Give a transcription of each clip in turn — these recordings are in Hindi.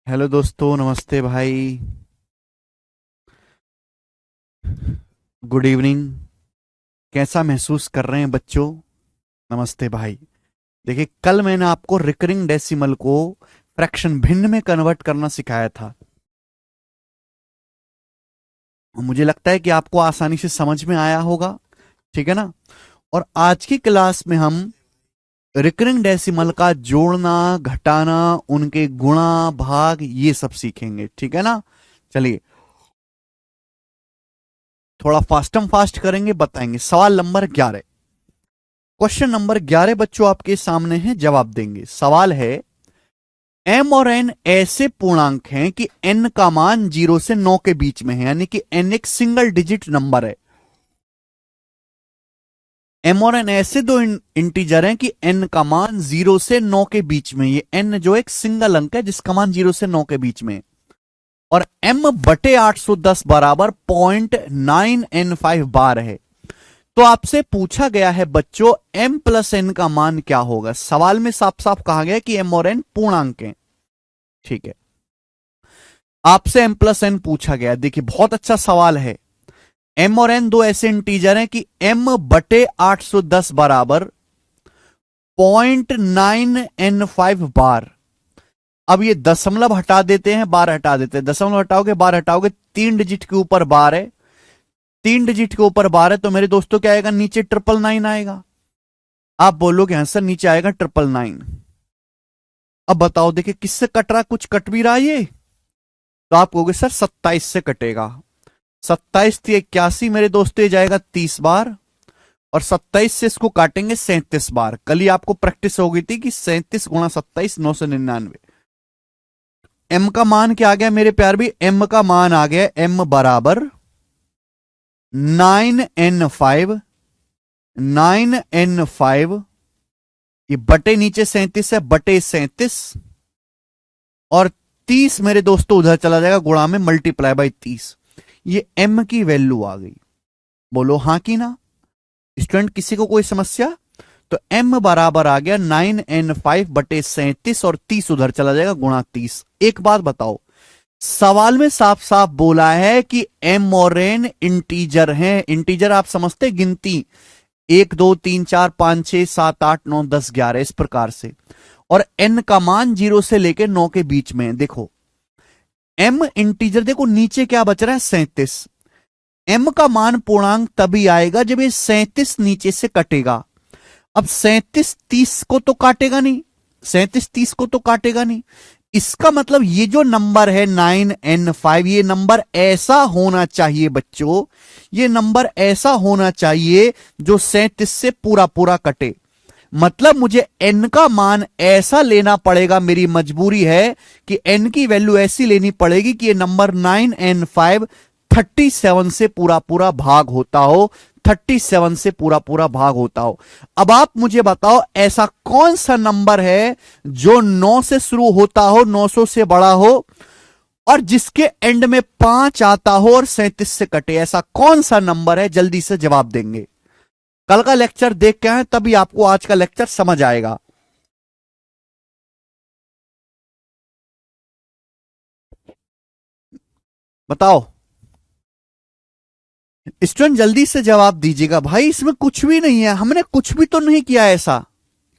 हेलो दोस्तों, नमस्ते भाई। Good evening. कैसा महसूस कर रहे हैं बच्चों? नमस्ते भाई। देखिए, कल मैंने आपको रिकरिंग डेसिमल को फ्रैक्शन भिन्न में कन्वर्ट करना सिखाया था। मुझे लगता है कि आपको आसानी से समझ में आया होगा। ठीक है ना? और आज की क्लास में हम रिकरिंग डेसिमल का जोड़ना, घटाना, उनके गुणा, भाग, ये सब सीखेंगे। ठीक है ना? चलिए, थोड़ा फास्टम फास्ट करेंगे, बताएंगे। सवाल नंबर 11। क्वेश्चन नंबर 11 बच्चों आपके सामने है, जवाब देंगे। सवाल है, एम और एन ऐसे पूर्णांक हैं कि एन का मान 0 से 9 के बीच में है, यानी कि एन एक सिंगल डिजिट नंबर है। एम और एन ऐसे दो इंटीजर हैं कि एन का मान 0 से 9 के बीच में। ये एन जो एक सिंगल अंक है जिसका मान 0 से 9 के बीच में। और एम बटे 810 बराबर 0.9n5 बार है। तो आपसे पूछा गया है बच्चों, m प्लस एन का मान क्या होगा। सवाल में साफ साफ कहा गया कि m और n पूर्णांक हैं। ठीक है, आपसे m प्लस एन पूछा गया। देखिए, बहुत अच्छा सवाल है। m और n दो ऐसे इंटीजर हैं कि m बटे 810 बराबर 0.9n5 बार। अब ये दशमलव हटा देते हैं, बार हटा देते हैं। दशमलव हटाओगे, बार हटाओगे, 3 डिजिट के ऊपर बार है। 3 डिजिट के ऊपर बार है, तो मेरे दोस्तों क्या आएगा? नीचे 999 आएगा। आप बोलोगे हाँ सर, नीचे आएगा 999। अब बताओ, देखिए किससे कट रहा? कुछ कट भी रहा है ये? तो आप कहोगे सर 27 से कटेगा। 27 थी 81 मेरे दोस्तों, ये जाएगा 30 बार। और 27 से इसको काटेंगे 37 बार। कल ही आपको प्रैक्टिस हो गई थी कि 37 गुणा 27 999। एम का मान क्या आ गया मेरे प्यार भी? एम का मान आ गया एम बराबर 9n5। 9n5, ये बटे नीचे 37 है, बटे 37। और 30 मेरे दोस्तों उधर चला जाएगा, गुणा में मल्टीप्लाई बाई 30। ये m की वैल्यू आ गई। बोलो हाँ कि ना? स्टूडेंट, किसी को कोई समस्या? तो m बराबर आ गया 9n5 बटे 37, और 30 उधर चला जाएगा, गुणा 30। एक बात बताओ, सवाल में साफ साफ बोला है कि m और n इंटीजर हैं। इंटीजर आप समझते, गिनती 1 2 3 4 5 6 7 8 9 10 11 इस प्रकार से। और n का मान 0 से लेकर 9 के बीच में। देखो, m इंटीजर, देखो नीचे क्या बच रहा है? 37। m का मान पूर्णांक तभी आएगा जब ये 37 नीचे से कटेगा। अब 37 30 को तो काटेगा नहीं। 37 30 को तो काटेगा नहीं। इसका मतलब ये जो नंबर है 9n5, ये नंबर ऐसा होना चाहिए बच्चों, ये नंबर ऐसा होना चाहिए जो 37 से पूरा पूरा कटे। मतलब मुझे n का मान ऐसा लेना पड़ेगा, मेरी मजबूरी है कि n की वैल्यू ऐसी लेनी पड़ेगी कि ये नंबर 9n5 37 से पूरा पूरा भाग होता हो। 37 से पूरा पूरा भाग होता हो। अब आप मुझे बताओ, ऐसा कौन सा नंबर है जो 9 से शुरू होता हो, 900 से बड़ा हो, और जिसके एंड में 5 आता हो और 37 से कटे? ऐसा कौन सा नंबर है? जल्दी से जवाब देंगे। कल का लेक्चर देख के आए, तभी आपको आज का लेक्चर समझ आएगा। बताओ स्टूडेंट, जल्दी से जवाब दीजिएगा भाई। इसमें कुछ भी नहीं है, हमने कुछ भी तो नहीं किया ऐसा।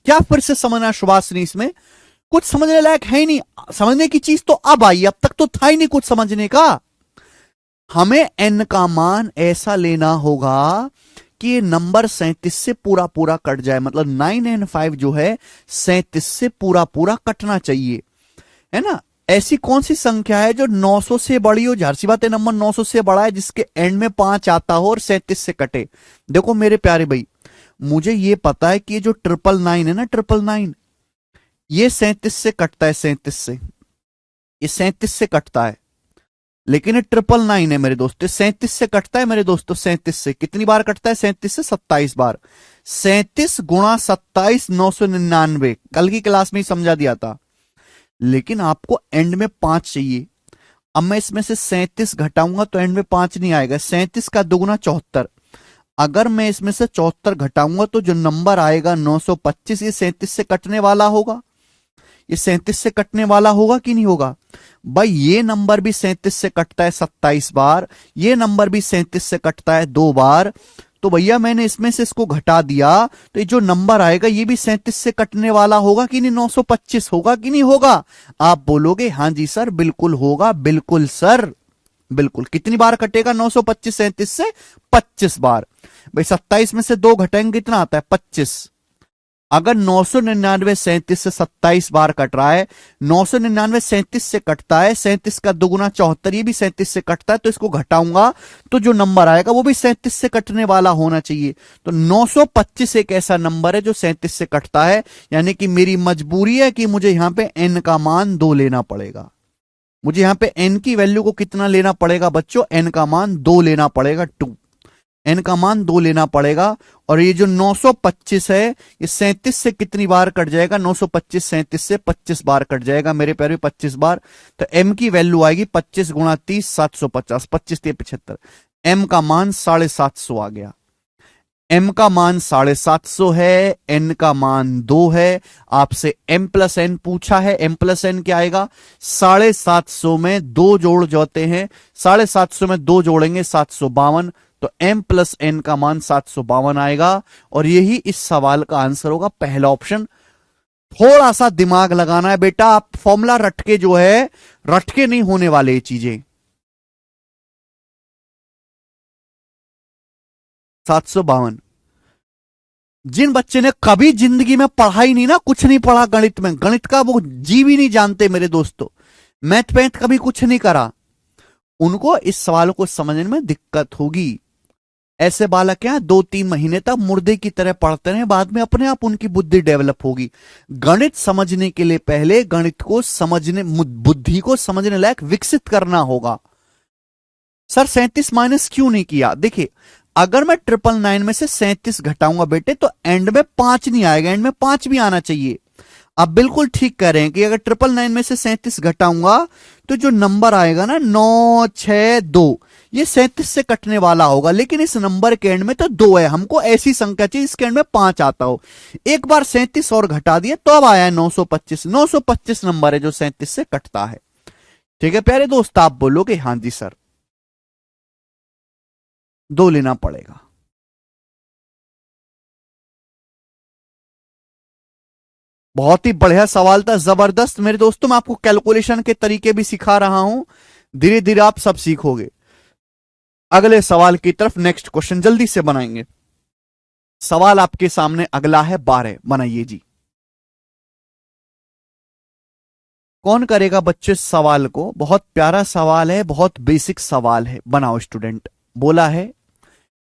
क्या फिर से समझना सुभाषिनी? इसमें कुछ समझने लायक है ही नहीं। समझने की चीज तो अब आई, अब तक तो था ही नहीं कुछ समझने का। हमें n का मान ऐसा लेना होगा कि ये नंबर 37 से पूरा पूरा कट जाए। मतलब 9n5 जो है 37 से पूरा पूरा कटना चाहिए, है ना? ऐसी कौन सी संख्या है जो 900 से बड़ी हो? जाहिर सी बात है, नंबर 900 से बड़ा है जिसके एंड में 5 आता हो और 37 से कटे। देखो मेरे प्यारे भाई, मुझे ये पता है कि ये जो 999 है ना, 999, ये 37 से कटता है। 37 से, ये 37 से कटता है। लेकिन ये 999 है मेरे दोस्तों, 37 से कटता है मेरे दोस्तों। 37 से कितनी बार कटता है? 37 से 27 बार। 37 गुणा 27 999, कल की क्लास में ही समझा दिया था। लेकिन आपको एंड में 5 चाहिए। अब मैं इसमें से 37 घटाऊंगा तो एंड में 5 नहीं आएगा। 37 का दुगुना 74। अगर मैं इसमें से 74 घटाऊंगा तो जो नंबर आएगा 925, ये 37 से कटने वाला होगा। ये 37 से कटने वाला होगा कि नहीं होगा? भाई ये नंबर भी 37 से कटता है 27 बार, ये नंबर भी 37 से कटता है 2 बार। तो भैया मैंने इसमें से इसको घटा दिया, तो ये जो नंबर आएगा ये भी 37 से कटने वाला होगा कि नहीं? 925 होगा कि नहीं होगा? आप बोलोगे हाँ जी सर बिल्कुल होगा। बिल्कुल सर बिल्कुल। कितनी बार कटेगा 925 37 से? 25 बार। भाई 27 में से 2 घटाएंगे कितना आता है? 25। अगर 999 37 से 27 बार कट रहा है, 999 37 से कटता है, 37 का दुगुना 74, ये भी 37 से कटता है, तो इसको घटाऊंगा तो जो नंबर आएगा वो भी 37 से कटने वाला होना चाहिए। तो 925 एक ऐसा नंबर है जो 37 से कटता है, यानी कि मेरी मजबूरी है कि मुझे यहां पे n का मान 2 लेना पड़ेगा। मुझे यहां पे n की वैल्यू को कितना लेना पड़ेगा बच्चों? n का मान 2 लेना पड़ेगा, 2। n का मान 2 लेना पड़ेगा। और ये जो 925 है ये 37 से कितनी बार कट जाएगा? 925 37 से 25 बार कट जाएगा मेरे प्यारे, 25 बार। तो m की वैल्यू आएगी 25 गुणा 30 750, 25 3 75। m का मान 750 आ गया। m का मान 750 है, n का मान 2 है। आपसे m प्लस n पूछा है, m प्लस n क्या आएगा? 750 में 2 जोड़ जाते हैं, 750 में 2 जोड़ेंगे 752, तो m प्लस n का मान 752 आएगा। और यही इस सवाल का आंसर होगा, पहला ऑप्शन। थोड़ा सा दिमाग लगाना है बेटा, आप फॉर्मूला रटके जो है, रटके नहीं होने वाले ये चीजें। 752। जिन बच्चे ने कभी जिंदगी में पढ़ाई नहीं ना, कुछ नहीं पढ़ा गणित में, गणित का वो जी भी नहीं जानते मेरे दोस्तों, मैथ पैथ कभी कुछ नहीं करा, उनको इस सवाल को समझने में दिक्कत होगी। ऐसे बालक क्या 2-3 महीने तक मुर्दे की तरह पढ़ते रहे, बाद में अपने आप उनकी बुद्धि डेवलप होगी। गणित समझने के लिए पहले गणित को समझने, बुद्धि को समझने लायक विकसित करना होगा। सर 37 माइनस क्यों नहीं किया? देखिए अगर मैं 999 में से 37 घटाऊंगा बेटे, तो एंड में 5 नहीं आएगा, एंड में 5 भी आना चाहिए। आप बिल्कुल ठीक कह रहे हैं कि अगर 999 में से 37 घटाऊंगा तो जो नंबर आएगा ना 962, ये 37 से कटने वाला होगा। लेकिन इस नंबर के एंड में तो 2 है, हमको ऐसी संख्या चाहिए इसके एंड में 5 आता हो। एक बार 37 और घटा दिए तो अब आया है 925। 925 नंबर है जो 37 से कटता है। ठीक है प्यारे दोस्त, आप बोलोगे हाँ जी सर 2 लेना पड़ेगा। बहुत ही बढ़िया सवाल था, जबरदस्त मेरे दोस्तों। मैं आपको कैलकुलेशन के तरीके भी सिखा रहा हूं, धीरे धीरे आप सब सीखोगे। अगले सवाल की तरफ, नेक्स्ट क्वेश्चन जल्दी से बनाएंगे। सवाल आपके सामने अगला है 12, बनाइए जी। कौन करेगा बच्चे सवाल को? बहुत प्यारा सवाल है, बहुत बेसिक सवाल है, बनाओ स्टूडेंट। बोला है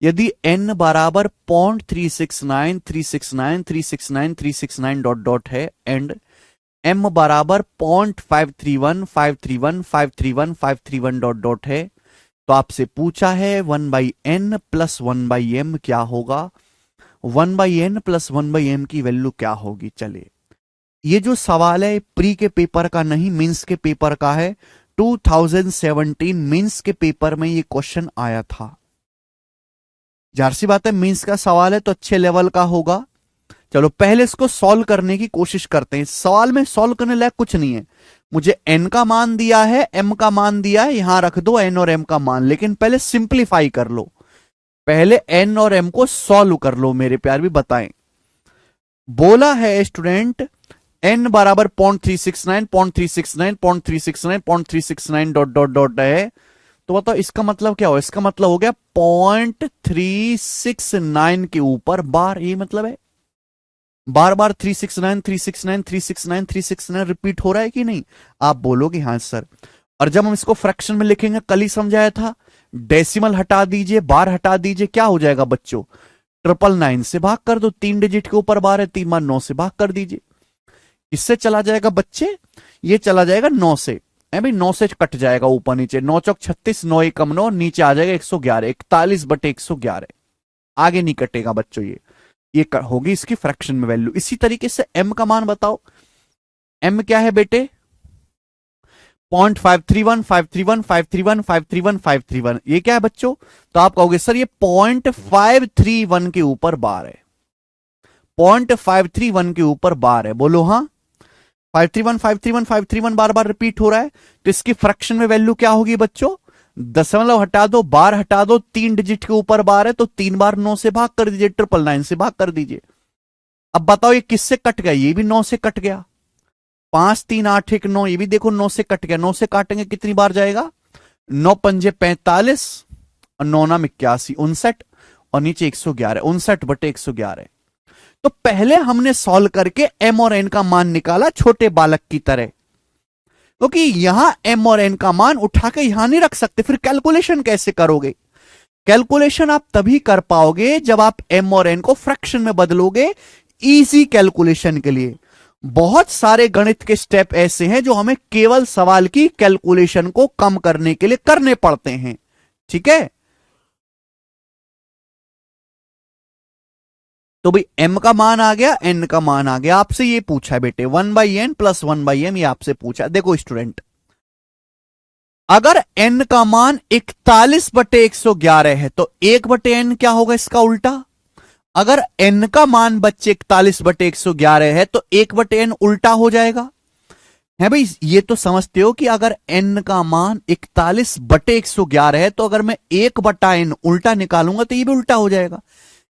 यदि n बराबर 0.369369 डॉट डॉट है एंड m बराबर 0.531531 डॉट डॉट है, तो आपसे पूछा है 1/n प्लस 1/m क्या होगा? 1/n प्लस 1/m की वैल्यू क्या होगी? चलिए, ये जो सवाल है प्री के पेपर का नहीं, मींस के पेपर का है। 2017 मींस के पेपर में ये क्वेश्चन आया था। जाहिर सी बात है मींस का सवाल है तो अच्छे लेवल का होगा। चलो पहले इसको सॉल्व करने की कोशिश करते हैं। सवाल में सॉल्व करने लायक कुछ नहीं है। मुझे n का मान दिया है, m का मान दिया है, यहां रख दो n और m का मान, लेकिन पहले सिंप्लीफाई कर लो, पहले n और m को सॉल्व कर लो मेरे प्यार भी। बताएं, बोला है स्टूडेंट n बराबर 0.369 डॉट डॉट डॉट है, तो बताओ इसका मतलब क्या हो? इसका मतलब हो गया 0.369 के ऊपर बार, ये मतलब है बार बार 369 369 369 369 रिपीट हो रहा है कि नहीं? आप बोलोगे हाँ सर। और जब हम इसको फ्रैक्शन में लिखेंगे, कल ही समझाया था, डेसिमल हटा दीजिए, बार हटा दीजिए, क्या हो जाएगा बच्चों? 999 से भाग कर दो, 3 डिजिट के ऊपर बार है, 3 बार 9 से भाग कर दीजिए। इससे चला जाएगा बच्चे, ये चला जाएगा 9 से, भाई 9 से कट जाएगा ऊपर नीचे, 9 चौक 36, 9 एकम 9, नीचे आ जाएगा 111, 41/111, आगे नहीं कटेगा बच्चों। ये होगी इसकी फ्रैक्शन में वैल्यू। इसी तरीके से m का मान बताओ, m क्या है बेटे? 0.531 ये क्या है बच्चों? तो आप कहोगे सर ये 0.531 के ऊपर बार है, 0.531 के ऊपर बार है। बोलो हाँ, 531 बार बार रिपीट हो रहा है, तो इसकी फ्रैक्शन में वैल्यू क्या होगी बच्चों? दशमलव हटा दो, बार हटा दो, 3 डिजिट के ऊपर बार है तो 3 बार 9 से भाग कर दीजिए, 999 से भाग कर दीजिए। अब बताओ ये किससे कट गया? ये भी 9 से कट गया। 5 3 8 1 9, ये भी देखो 9 से कट गया। 9 से काटेंगे कितनी बार जाएगा? 9 पंजे 45 और 9 नाम 81, 59 और नीचे 111, 59/111। तो पहले हमने सॉल्व करके एम और एन का मान निकाला छोटे बालक की तरह, क्योंकि यहां एम और एन का मान उठा के यहां नहीं रख सकते, फिर कैलकुलेशन कैसे करोगे? कैलकुलेशन आप तभी कर पाओगे जब आप एम और एन को फ्रैक्शन में बदलोगे। इजी कैलकुलेशन के लिए बहुत सारे गणित के स्टेप ऐसे हैं जो हमें केवल सवाल की कैलकुलेशन को कम करने के लिए करने पड़ते हैं, ठीक है? तो भाई m का मान आ गया, n का मान आ गया। आपसे ये पूछा है बेटे 1/n + 1/m, ये आपसे पूछा। देखो स्टूडेंट, अगर n का मान 41/111 है तो 1/n क्या होगा? इसका उल्टा। अगर n का मान बच्चे 41/111 है तो 1/n उल्टा हो जाएगा, है भाई? ये तो समझते हो कि अगर n का मान 41/111 है तो अगर मैं 1/n उल्टा निकालूंगा तो ये भी उल्टा हो जाएगा।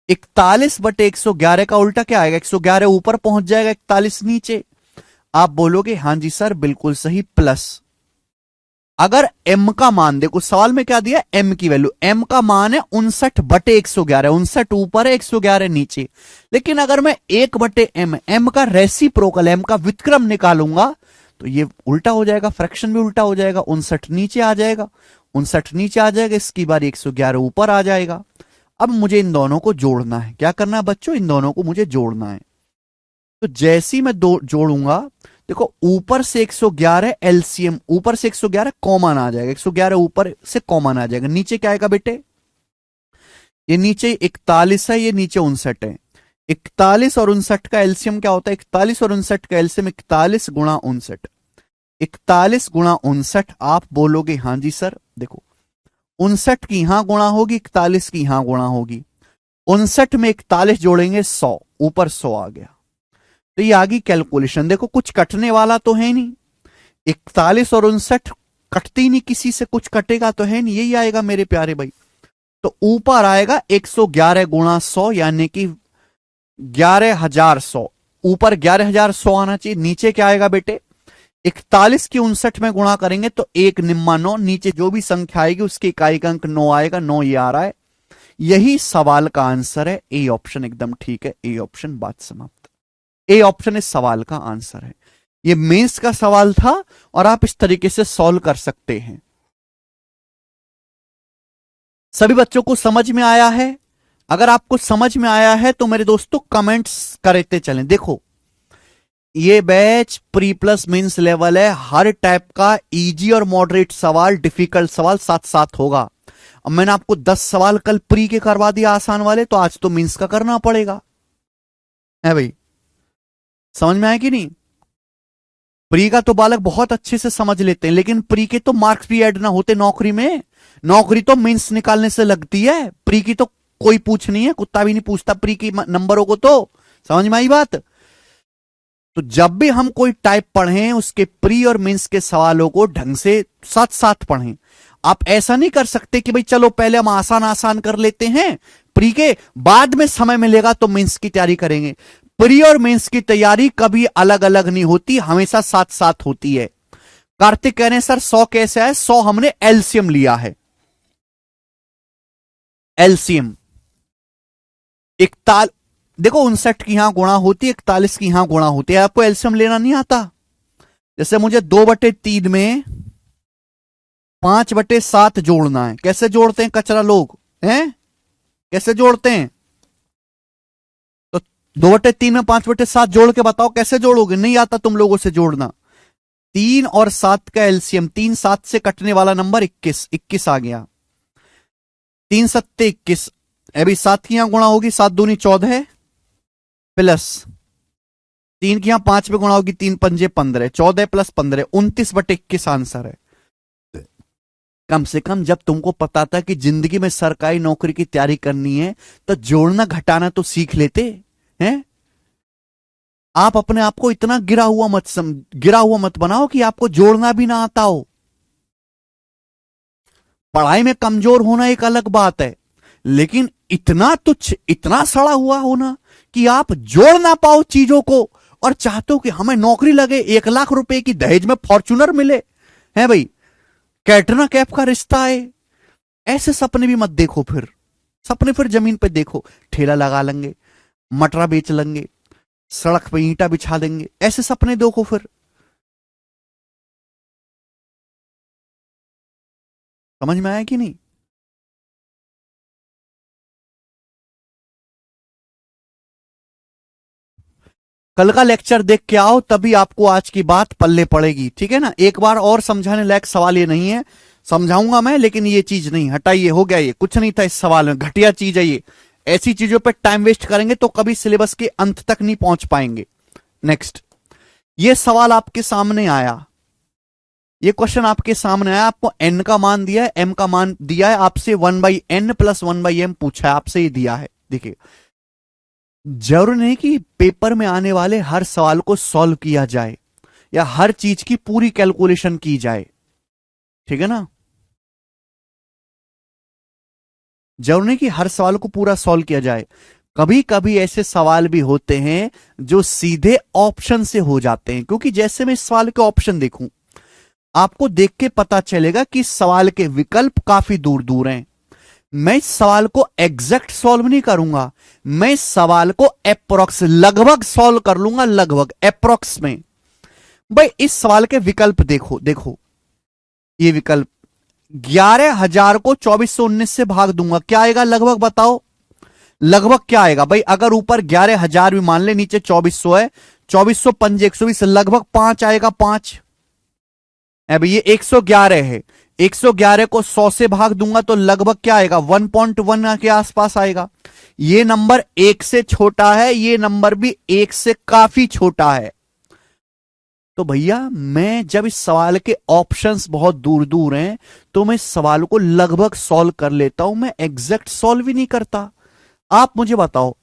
41/111 का उल्टा क्या आएगा? 111 ऊपर पहुंच जाएगा, 41 नीचे। आप बोलोगे हां जी सर बिल्कुल सही, प्लस अगर m का मान, देखो सवाल में क्या दिया? m की वैल्यू, m का मान है 59/111, 59 ऊपर है, 111 नीचे। लेकिन अगर मैं 1/m, m का रेसिप्रोकल, m का व्युत्क्रम निकालूंगा तो ये उल्टा हो जाएगा, फ्रैक्शन भी उल्टा हो जाएगा। 59 नीचे आ जाएगा, 59 नीचे आ जाएगा, इसकी बारी 111 ऊपर आ जाएगा। अब मुझे इन दोनों को जोड़ना है। क्या करना है बच्चों? इन दोनों को मुझे जोड़ना है। तो जैसी मैं दो जोड़ूंगा, देखो ऊपर से 111 एलसीएम, ऊपर से 111 कॉमन आ जाएगा, 111 ऊपर से कॉमन आ जाएगा। नीचे क्या आएगा बेटे? ये नीचे 41 है, ये नीचे 59 है। 41 और 59 का एलसीएम क्या होता है? 41 और 59 का एलसीएम 41 गुणा 59। 41 गुणा 59, आप बोलोगे हां जी सर। देखो 59 की यहां गुणा होगी, 41 की यहां गुणा होगी। 59 में 41 जोड़ेंगे 100, ऊपर 100 आ गया। तो ये आ गई कैलकुलेशन। देखो कुछ कटने वाला तो है नहीं, 41 और 59 कटती नहीं, किसी से कुछ कटेगा तो है नहीं, यही आएगा मेरे प्यारे भाई। तो ऊपर आएगा 111 गुणा 100, यानी कि 11,100। ऊपर 11,100 आना चाहिए। नीचे क्या आएगा बेटे? 41 की 59 में गुणा करेंगे तो 1 निम्मा 9, नीचे जो भी संख्या आएगी उसके इकाई का अंक 9 आएगा, 9 ये आ रहा है। यही सवाल का आंसर है। ए ऑप्शन एकदम ठीक है, ए ऑप्शन, बात समाप्त। ए ऑप्शन इस सवाल का आंसर है। ये मेंस का सवाल था और आप इस तरीके से सॉल्व कर सकते हैं। सभी बच्चों को समझ में आया है? अगर आपको समझ में आया है तो मेरे दोस्तों कमेंट्स करते चलें। देखो ये batch pre plus mains level है, हर टाइप का इजी और मॉडरेट सवाल, डिफिकल्ट सवाल साथ साथ होगा। अब मैंने आपको 10 सवाल कल प्री के करवा दिया आसान वाले, तो आज तो मेंस का करना पड़ेगा, है भाई? समझ में आया कि नहीं? प्री का तो बालक बहुत अच्छे से समझ लेते हैं, लेकिन प्री के तो मार्क्स भी ऐड ना होते नौकरी में। नौकरी तो मेंस निकालने से लगती है, प्री की तो कोई पूछ नहीं है, कुत्ता भी नहीं पूछता प्री की नंबरों को। तो समझ में आई बात? तो जब भी हम कोई टाइप पढ़ें उसके प्री और मेंस के सवालों को ढंग से साथ साथ पढ़ें। आप ऐसा नहीं कर सकते कि भाई चलो पहले हम आसान आसान कर लेते हैं प्री के, बाद में समय मिलेगा तो मेंस की तैयारी करेंगे। प्री और मेंस की तैयारी कभी अलग अलग नहीं होती, हमेशा साथ साथ होती है। कार्तिक कह रहे हैं सर 100 कैसे आए? 100 हमने एलसीएम लिया है। एलसीएम देखो 59 की यहां गुणा होती है, 41 की यहां गुणा होती है। आपको एलसीएम लेना नहीं आता? जैसे मुझे 2/3 में 5/7 जोड़ना है। कैसे जोड़ते हैं कचरा लोग हैं? कैसे जोड़ते हैं? तो 2/3 में 5/7 जोड़ के बताओ कैसे जोड़ोगे? नहीं आता तुम लोगों से जोड़ना। 3 और 7 का एलसीएम, 3 7 से कटने वाला नंबर 21, 21 आ गया। 3 सत्ते 21, अभी 7 की यहां गुणा होगी, 7 दूनी 14 प्लस 3 की यहां 5 पे गुणा होगी, 3 पंजे 15, 14 प्लस 15 29/21 आंसर है। कम से कम जब तुमको पता था कि जिंदगी में सरकारी नौकरी की तैयारी करनी है तो जोड़ना घटाना तो सीख लेते हैं। आप अपने आप को इतना गिरा हुआ मत बनाओ कि आपको जोड़ना भी ना आता हो। पढ़ाई में कमजोर होना एक अलग बात है, लेकिन इतना तुच्छ, इतना सड़ा हुआ होना कि आप जोड़ ना पाओ चीजों को और चाहते हो कि हमें नौकरी लगे, 1 लाख रुपए की दहेज में फॉर्च्यूनर मिले, है भाई, कैटरीना कैफ का रिश्ता है, ऐसे सपने भी मत देखो। फिर सपने फिर जमीन पे देखो, ठेला लगा लेंगे, मटरा बेच लेंगे, सड़क पे ईंटा बिछा देंगे, ऐसे सपने देखो फिर। समझ में आया कि नहीं? कल का लेक्चर देख के आओ, तभी आपको आज की बात पल्ले पड़ेगी, ठीक है ना? एक बार और समझाने लायक सवाल ये नहीं है, समझाऊंगा मैं, लेकिन ये चीज नहीं, हटाइए, हो गया, ये कुछ नहीं था इस सवाल में, घटिया चीज है ये। ऐसी चीजों पे टाइम वेस्ट करेंगे तो कभी सिलेबस के अंत तक नहीं पहुंच पाएंगे। नेक्स्ट, ये सवाल आपके सामने आया, ये क्वेश्चन आपके सामने आया, आपको n का मान दिया है, m का मान दिया है, आपसे 1/n प्लस 1/m पूछा है, आपसे ये दिया है। देखिए, जरूरी नहीं कि पेपर में आने वाले हर सवाल को सॉल्व किया जाए या हर चीज की पूरी कैलकुलेशन की जाए, ठीक है ना? जरूरी नहीं कि हर सवाल को पूरा सॉल्व किया जाए, कभी कभी ऐसे सवाल भी होते हैं जो सीधे ऑप्शन से हो जाते हैं, क्योंकि जैसे मैं इस सवाल के ऑप्शन देखूं, आपको देख के पता चलेगा कि इस सवाल के विकल्प काफी दूर दूर हैं। मैं इस सवाल को एग्जैक्ट सॉल्व नहीं करूंगा, मैं इस सवाल को अप्रोक्स, लगभग सॉल्व कर लूंगा, लगभग अप्रोक्स में। भाई इस सवाल के विकल्प देखो, देखो ये विकल्प, 11,000 को 2419 से भाग दूंगा, क्या आएगा लगभग बताओ? लगभग क्या आएगा भाई? अगर ऊपर 11,000 भी मान ले, नीचे 2400 है, 2400 पंजे 120, लगभग 5 आएगा, 5। अब ये 111 है, 111 को 100 से भाग दूंगा तो लगभग क्या आएगा? 1.1 के आसपास आएगा। ये नंबर 1 से छोटा है, ये नंबर भी 1 से काफी छोटा है। तो भैया मैं जब इस सवाल के ऑप्शंस बहुत दूर दूर हैं तो मैं इस सवाल को लगभग सॉल्व कर लेता हूं, मैं एग्जैक्ट सॉल्व ही नहीं करता। आप मुझे बताओ,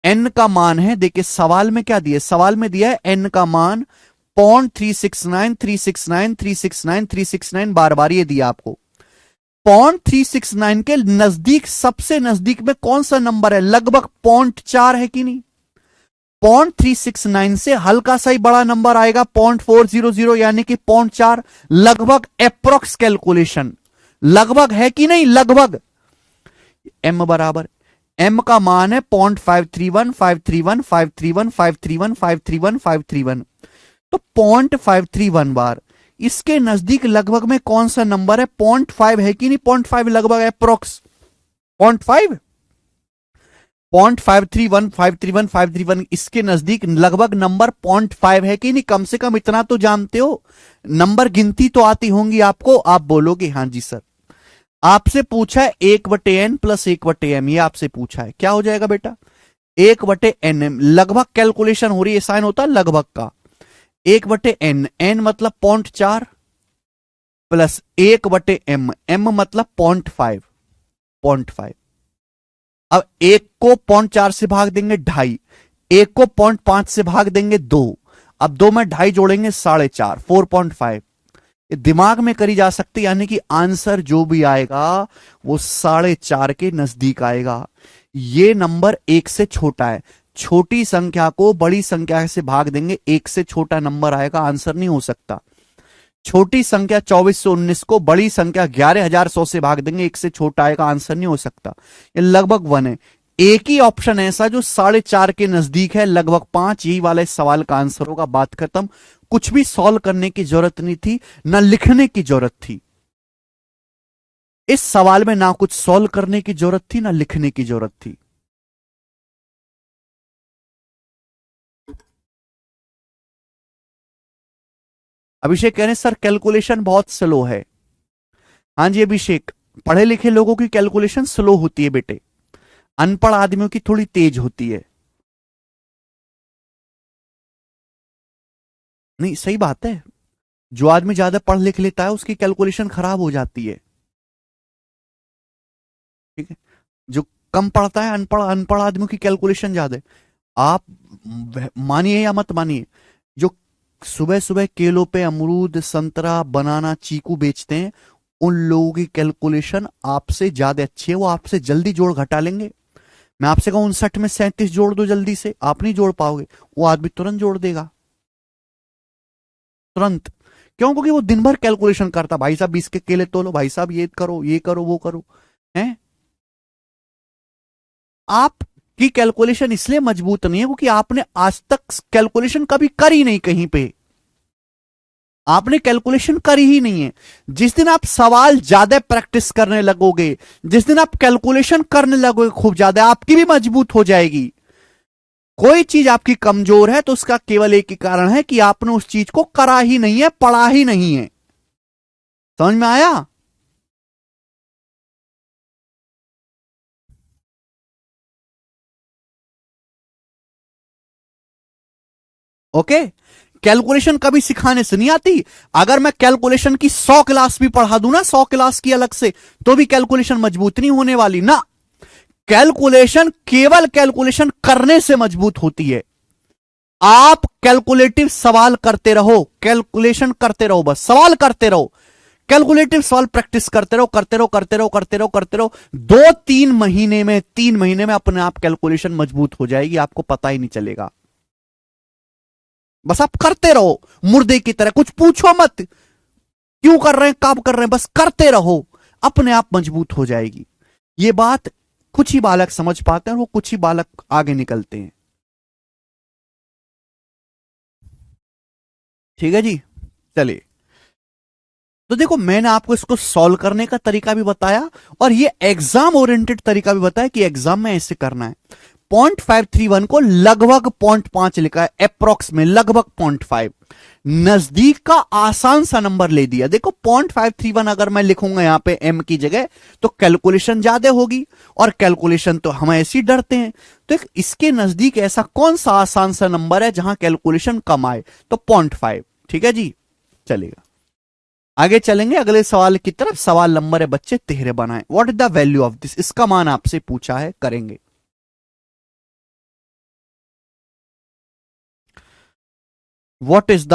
n का मान है, देखिए सवाल में क्या दिया, सवाल में दिया है n का मान 0.369 369 369 369, बार बार ये दिया आपको। 0.369 के नजदीक, सबसे नजदीक में कौन सा नंबर है? लगभग 0.4 है कि नहीं? 0.369 से हल्का सा ही बड़ा नंबर आएगा 0.400, यानी कि 0.4, लगभग अप्रोक्स कैलकुलेशन, लगभग है कि नहीं? लगभग। m बराबर, m का मान है 0.531 531 531 531 531 531, तो 0.531 बार, इसके नजदीक लगभग में कौन सा नंबर है? 0.5 है कि नहीं? 0.5 लगभग अप्रोक्स 0.5, 0.531 531 531, इसके नजदीक लगभग नंबर 0.5 है कि नहीं? कम से कम इतना तो जानते हो, नंबर गिनती तो आती होंगी आपको। आप बोलोगे हाँ जी सर। आपसे पूछा है 1/n प्लस 1/m, ये आपसे पूछा है, क्या हो जाएगा बेटा? 1/n, लगभग कैलकुलेशन हो रही है, साइन होता है लगभग का, 1/n, n मतलब 0.4 प्लस 1/m, m मतलब 0.5, 0.5। अब एक को 0.4 से भाग देंगे 2.5, एक को 0.5 से भाग देंगे 2, अब 2 में 2.5 जोड़ेंगे 4.5, 4.5। ये दिमाग में करी जा सकती, यानी कि आंसर जो भी आएगा वो 4.5 के नजदीक आएगा। ये नंबर 1 से छोटा है, छोटी संख्या को बड़ी संख्या से भाग देंगे, 1 से छोटा नंबर आएगा, आंसर नहीं हो सकता। छोटी संख्या 2419 को बड़ी संख्या 11,100 से भाग देंगे, 1 से छोटा आएगा, आंसर नहीं हो सकता। ये लगभग 1 है। एक ही ऑप्शन ऐसा जो 4.5 के नजदीक है, लगभग 5, यही वाला इस सवाल का आंसर होगा, बात खत्म। कुछ भी सॉल्व करने की जरूरत नहीं थी, ना लिखने की जरूरत थी इस सवाल में, ना कुछ सॉल्व करने की जरूरत थी, ना लिखने की जरूरत थी। अभिषेक कह रहे हैं सर कैलकुलेशन बहुत स्लो है। हाँ जी अभिषेक, पढ़े लिखे लोगों की कैलकुलेशन स्लो होती है बेटे, अनपढ़ आदमियों की थोड़ी तेज होती है। नहीं सही बात है, जो आदमी ज्यादा पढ़ लिख लेता है उसकी कैलकुलेशन खराब हो जाती है, ठीक है। जो कम पढ़ता है, अनपढ़ अनपढ़ आदमियों की कैलकुलेशन ज्यादा है। आप मानिए या मत मानिए, जो सुबह सुबह केलों पे अमरूद, संतरा, बनाना, चीकू बेचते हैं, उन लोगों की कैलकुलेशन आपसे ज्यादा अच्छी है। वो आपसे जल्दी जोड़ घटा लेंगे। मैं आपसे कहूं 59 में 37 जोड़ दो जल्दी से, आप नहीं जोड़ पाओगे, वो आदमी तुरंत जोड़ देगा, तुरंत। क्यों? क्योंकि वो दिन भर कैलकुलेशन करता, भाई साहब 20 के केले तोलो, भाई साहब ये करो, ये करो, वो करो, हैं। आपकी कैलकुलेशन इसलिए मजबूत नहीं है क्योंकि आपने आज तक कैलकुलेशन कभी करी नहीं, कहीं पे आपने कैलकुलेशन करी ही नहीं है। जिस दिन आप सवाल ज्यादा प्रैक्टिस करने लगोगे, जिस दिन आप कैलकुलेशन करने लगोगे खूब ज्यादा, आपकी भी मजबूत हो जाएगी। कोई चीज आपकी कमजोर है तो उसका केवल एक ही कारण है कि आपने उस चीज को करा ही नहीं है, पढ़ा ही नहीं है। समझ में आया? ओके। कैलकुलेशन कभी सिखाने से नहीं आती। अगर मैं कैलकुलेशन की 100 क्लास भी पढ़ा दूं ना, 100 क्लास की अलग से, तो भी कैलकुलेशन मजबूत नहीं होने वाली ना। कैलकुलेशन केवल कैलकुलेशन करने से मजबूत होती है। आप कैलकुलेटिव सवाल करते रहो, कैलकुलेशन करते रहो, बस सवाल करते रहो, कैलकुलेटिव सवाल प्रैक्टिस करते रहो, करते रहो, करते रहो, करते रहो, करते रहो। 2-3 महीने में, 3 महीने में अपने आप कैलकुलेशन मजबूत हो जाएगी, आपको पता ही नहीं चलेगा। बस आप करते रहो मुर्दे की तरह, कुछ पूछो मत, क्यों कर रहे हैं, कब कर रहे हैं, बस करते रहो, अपने आप मजबूत हो जाएगी। ये बात कुछ ही बालक समझ पाते हैं और वो कुछ ही बालक आगे निकलते हैं। ठीक है जी, चलिए। तो देखो, मैंने आपको इसको सॉल्व करने का तरीका भी बताया और ये एग्जाम ओरिएंटेड तरीका भी बताया कि एग्जाम में ऐसे करना है। 0.531 को लगभग 0.5 लिखा है, अप्रोक्स में लगभग 0.5, नजदीक का आसान सा नंबर ले दिया। देखो 0.531 अगर मैं लिखूंगा यहां पे m की जगह, तो कैलकुलेशन ज्यादा होगी, और कैलकुलेशन तो हम ऐसे ही डरते हैं। तो इसके नजदीक ऐसा कौन सा आसान सा नंबर है जहां कैलकुलेशन कम आए? तो 0.5। ठीक है जी, चलेगा। आगे चलेंगे अगले सवाल की तरफ। सवाल नंबर है बच्चे 13 बनाए। What is the value of this? इसका मान आपसे पूछा है, करेंगे। What is the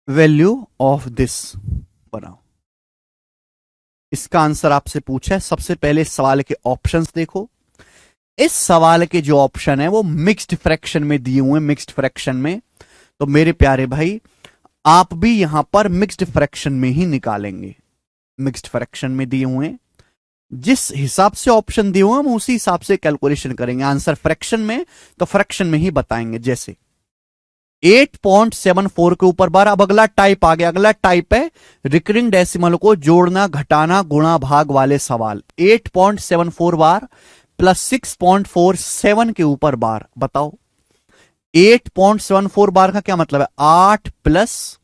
value of this? बनाओ। इसका आंसर आपसे पूछा है। सबसे पहले इस सवाल के ऑप्शंस देखो। इस सवाल के जो ऑप्शन है वो मिक्स्ड फ्रैक्शन में दिए हुए हैं, मिक्स्ड फ्रैक्शन में। तो मेरे प्यारे भाई, आप भी यहां पर मिक्स्ड फ्रैक्शन में ही निकालेंगे। मिक्स्ड फ्रैक्शन में दिए हुए हैं, जिस हिसाब से ऑप्शन दिए हुए हम उसी हिसाब से कैलकुलेशन करेंगे। आंसर फ्रैक्शन में तो फ्रैक्शन में ही बताएंगे। जैसे 8.74 के ऊपर बार। अब अगला टाइप आ गया। अगला टाइप है रिकरिंग डेसिमल को जोड़ना, घटाना, गुणा, भाग वाले सवाल। 8.74 बार प्लस 6.47 के ऊपर बार। बताओ 8.74 बार का क्या मतलब है? 8 प्लस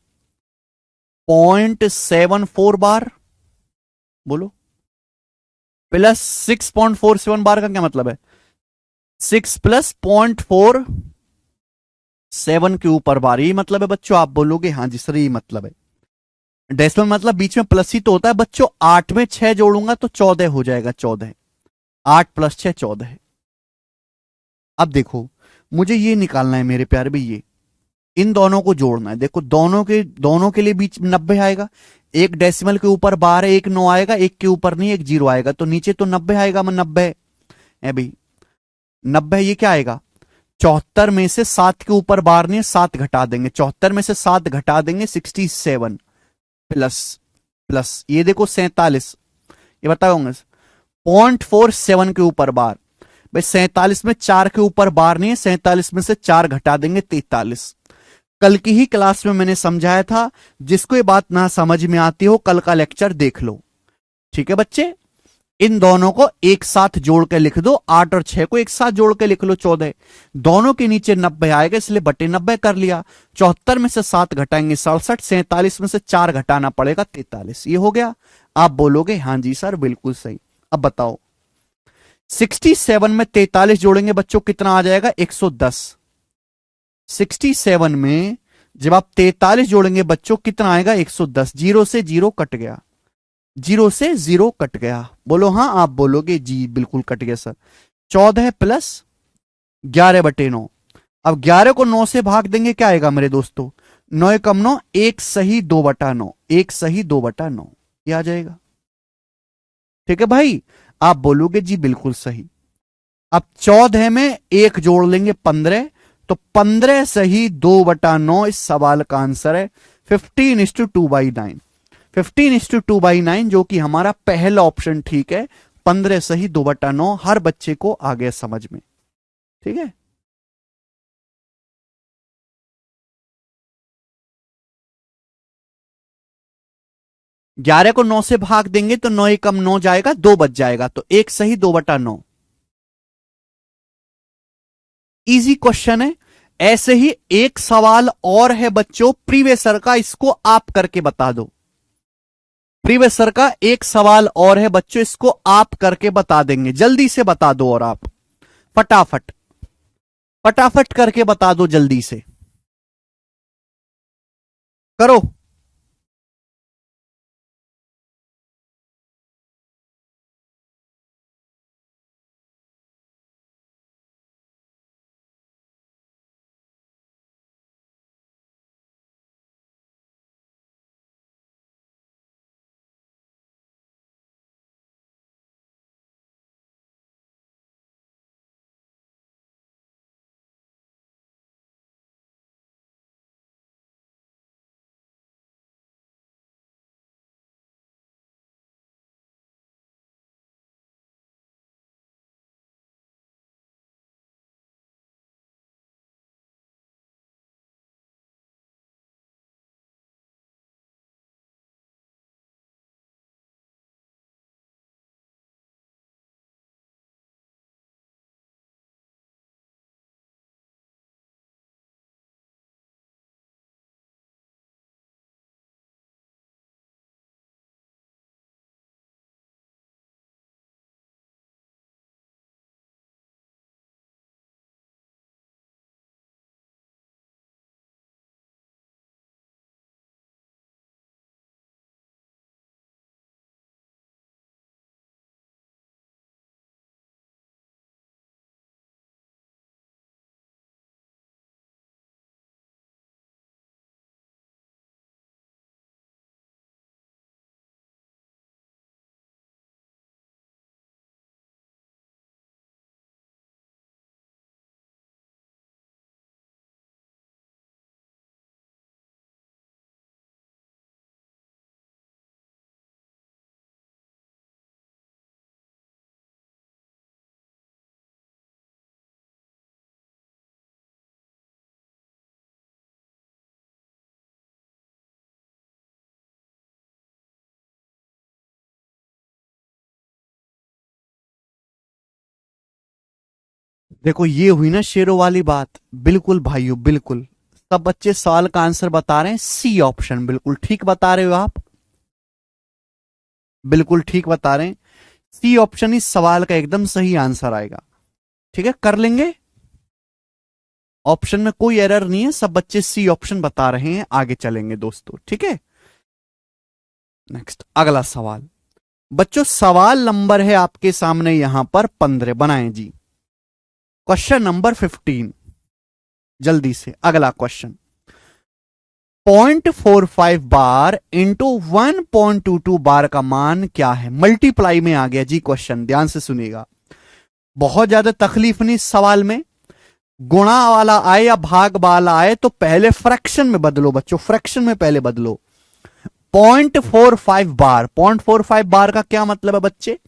0.74 बार, बोलो, प्लस 6.47 बार का क्या मतलब है? 6 प्लस 0.47 के ऊपर बार। यही मतलब है बच्चों? आप बोलोगे हाँ जी सर, यही मतलब है। डेसिमल मतलब बीच में प्लस ही तो होता है बच्चों। 8 में 6 जोड़ूंगा तो 14 हो जाएगा। 14, 8 प्लस 6 14। अब देखो, मुझे ये निकालना है मेरे प्यारे भाई, ये इन दोनों को जोड़ना है। देखो दोनों के लिए बीच में 90 आएगा। एक डेसिमल के ऊपर बार है, एक 9 आएगा, एक के ऊपर नहीं, एक 0 आएगा, तो नीचे तो 90 आएगा। मैं 90 है भाई, 90 ये क्या आएगा? 74 में से 7 के ऊपर बार नहीं है, 7 घटा देंगे। 74 में से 7 घटा देंगे, 67 प्लस प्लस ये देखो 47। ये बताओ 0.47 के ऊपर बार। भाई 47 में 4 के ऊपर बार नहीं है, 47 में से 4 घटा देंगे, 43। कल की ही क्लास में मैंने समझाया था, जिसको ये बात ना समझ में आती हो कल का लेक्चर देख लो। ठीक है बच्चे, इन दोनों को एक साथ जोड़ के लिख दो। 8 और 6 को एक साथ जोड़ के लिख लो 14। दोनों के नीचे 90 आएगा, इसलिए बटे 90 कर लिया। 74 में से 7 घटाएंगे 67, 47 में से 4 घटाना पड़ेगा 43। ये हो गया। आप बोलोगे हाँ जी सर बिल्कुल सही। अब बताओ 67 में 43 जोड़ेंगे बच्चों, कितना आ जाएगा? 110। 67 में जब आप 43 जोड़ेंगे बच्चों, कितना आएगा? 110। 0 से 0 कट गया, 0 से 0 कट गया। बोलो हाँ, आप बोलोगे जी बिल्कुल कट गया सर। 14 प्लस 11 बटे 9, अब 11 को 9 से भाग देंगे, क्या आएगा मेरे दोस्तों? 9 एकम 9, 1 सही 2/9, 1 सही 2/9, ये आ जाएगा। ठीक है भाई, आप बोलोगे जी बिल्कुल सही। अब 14 में 1 जोड़ लेंगे 15, तो 15 सही 2/9 इस सवाल का आंसर है। 15:2/9, 15:2/9 जो कि हमारा पहला ऑप्शन ठीक है। 15 सही 2/9 हर बच्चे को आ गया समझ में। ठीक है, 11 को 9 से भाग देंगे तो 9 एकम 9 जाएगा, 2 बच जाएगा, तो 1 सही 2/9। इजी क्वेश्चन है। ऐसे ही एक सवाल और है बच्चों प्रीवियस सर का, इसको आप करके बता दो। प्रीवियस सर का एक सवाल और है बच्चों, इसको आप करके बता देंगे, जल्दी से बता दो। और आप फटाफट फटाफट करके बता दो, जल्दी से करो। देखो ये हुई ना शेरों वाली बात, बिल्कुल भाइयों बिल्कुल। सब बच्चे सवाल का आंसर बता रहे हैं, सी ऑप्शन बिल्कुल ठीक बता रहे हो आप, बिल्कुल ठीक बता रहे हैं। सी ऑप्शन इस सवाल का एकदम सही आंसर आएगा। ठीक है, कर लेंगे, ऑप्शन में कोई एरर नहीं है, सब बच्चे सी ऑप्शन बता रहे हैं। आगे चलेंगे दोस्तों, ठीक है। नेक्स्ट अगला सवाल बच्चों, सवाल नंबर है आपके सामने यहां पर 15, बनाएं जी। क्वेश्चन नंबर 15, जल्दी से अगला क्वेश्चन। 0.45 बार इंटू 1.22 बार का मान क्या है? मल्टीप्लाई में आ गया जी क्वेश्चन, ध्यान से सुनिएगा। बहुत ज्यादा तकलीफ नहीं इस सवाल में। गुणा वाला आए या भाग वाला आए तो पहले फ्रैक्शन में बदलो बच्चों, फ्रैक्शन में पहले बदलो। 0.45 बार, 0.45 बार का क्या मतलब है बच्चे?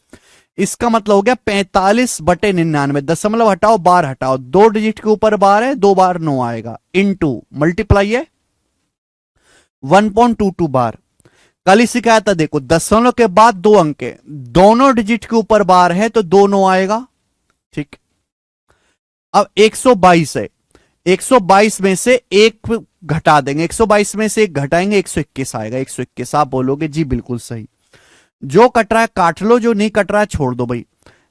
इसका मतलब हो गया 45/99। दशमलव हटाओ, बार हटाओ, 2 डिजिट के ऊपर बार है, 2 बार 9 आएगा, इंटू मल्टीप्लाई है 1.22 बार। कल ही सिखाया था, देखो दशमलव के बाद 2 अंक है, दोनों डिजिट के ऊपर बार है तो 2 9 आएगा। ठीक, अब 122 है, 122 में से एक घटा देंगे, 122 में से एक घटाएंगे, 121 आएगा, 121। आप बोलोगे जी बिल्कुल सही। जो कट रहा है काट लो, जो नहीं कट रहा है छोड़ दो भाई।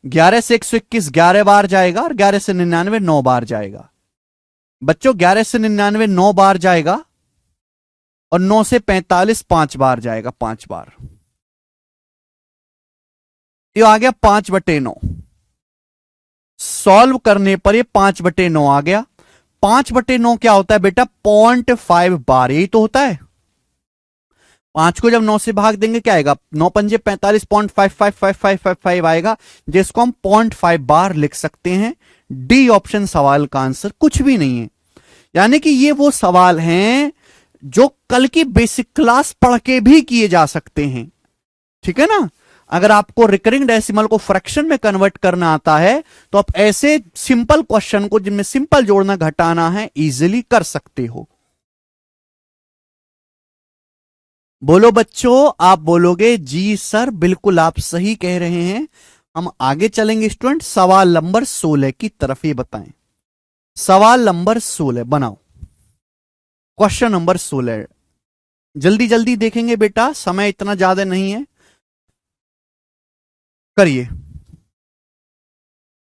11 से 121 11 बार जाएगा, और 11 से 99 9 बार जाएगा बच्चों। 11 से 99 9 बार जाएगा, और 9 से 45 5 बार जाएगा, 5 बार। ये आ गया 5/9। सॉल्व करने पर ये 5/9 आ गया। 5/9 क्या होता है बेटा? 0.5 बार, यही तो होता है। 5 को जब 9 से भाग देंगे क्या आएगा? 9 पंजे 45, 0.555555 आएगा, जिसको हम 0.5 बार लिख सकते हैं। डी ऑप्शन सवाल का आंसर कुछ भी नहीं है। यानी कि ये वो सवाल हैं जो कल की बेसिक क्लास पढ़ के भी किए जा सकते हैं, ठीक है ना। अगर आपको रिकरिंग डेसिमल को फ्रैक्शन में कन्वर्ट करना आता है तो आप ऐसे सिंपल क्वेश्चन को, जिनमें सिंपल जोड़ना घटाना है, इजीली कर सकते हो। बोलो बच्चों, आप बोलोगे जी सर बिल्कुल आप सही कह रहे हैं। हम आगे चलेंगे स्टूडेंट, सवाल नंबर 16 की तरफ। ये बताएं, सवाल नंबर 16 बनाओ। क्वेश्चन नंबर 16 जल्दी जल्दी देखेंगे बेटा, समय इतना ज्यादा नहीं है। करिए।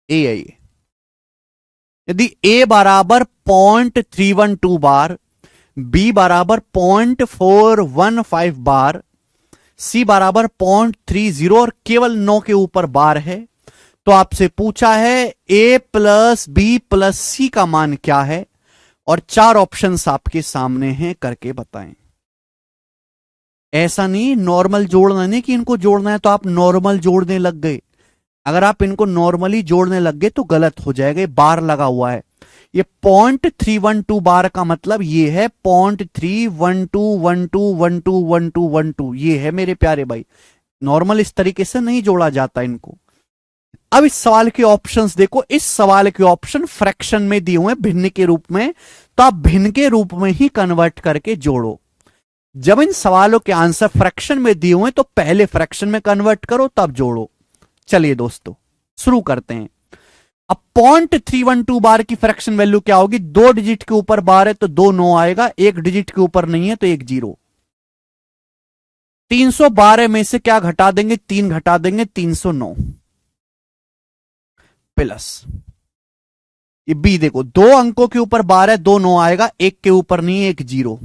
ए है ये। यदि ए बराबर 0.312 बार, बी बराबर 0.415 बार, सी बराबर 0.30 और केवल 9 के ऊपर बार है, तो आपसे पूछा है ए प्लस बी प्लस सी का मान क्या है, और 4 ऑप्शंस आपके सामने हैं, करके बताएं। ऐसा नहीं नॉर्मल जोड़ना नहीं कि इनको जोड़ना है तो आप नॉर्मल जोड़ने लग गए। अगर आप इनको नॉर्मली जोड़ने लग गए तो गलत हो जाएगा। ये बार लगा हुआ है, ये 0.312 बार का मतलब ये है 0.312121212, ये है मेरे प्यारे भाई। नॉर्मल इस तरीके से नहीं जोड़ा जाता इनको। अब इस सवाल के ऑप्शंस देखो, इस सवाल के ऑप्शन फ्रैक्शन में दिए हुए भिन्न के रूप में, तो आप भिन्न के रूप में ही कन्वर्ट करके जोड़ो। जब इन सवालों के आंसर फ्रैक्शन में दिए हुए तो पहले फ्रैक्शन में कन्वर्ट करो तब जोड़ो। चलिए दोस्तों शुरू करते हैं। अब 0.312 बार की फ्रैक्शन वैल्यू क्या होगी? 2 डिजिट के ऊपर बार है तो 2 9 आएगा, 1 डिजिट के ऊपर नहीं है तो 1 0। 312 में से क्या घटा देंगे? 3 घटा देंगे, 309 प्लस ये बी देखो, 2 अंकों के ऊपर बार है, 2 9 आएगा, 1 के ऊपर नहीं है, 1 0।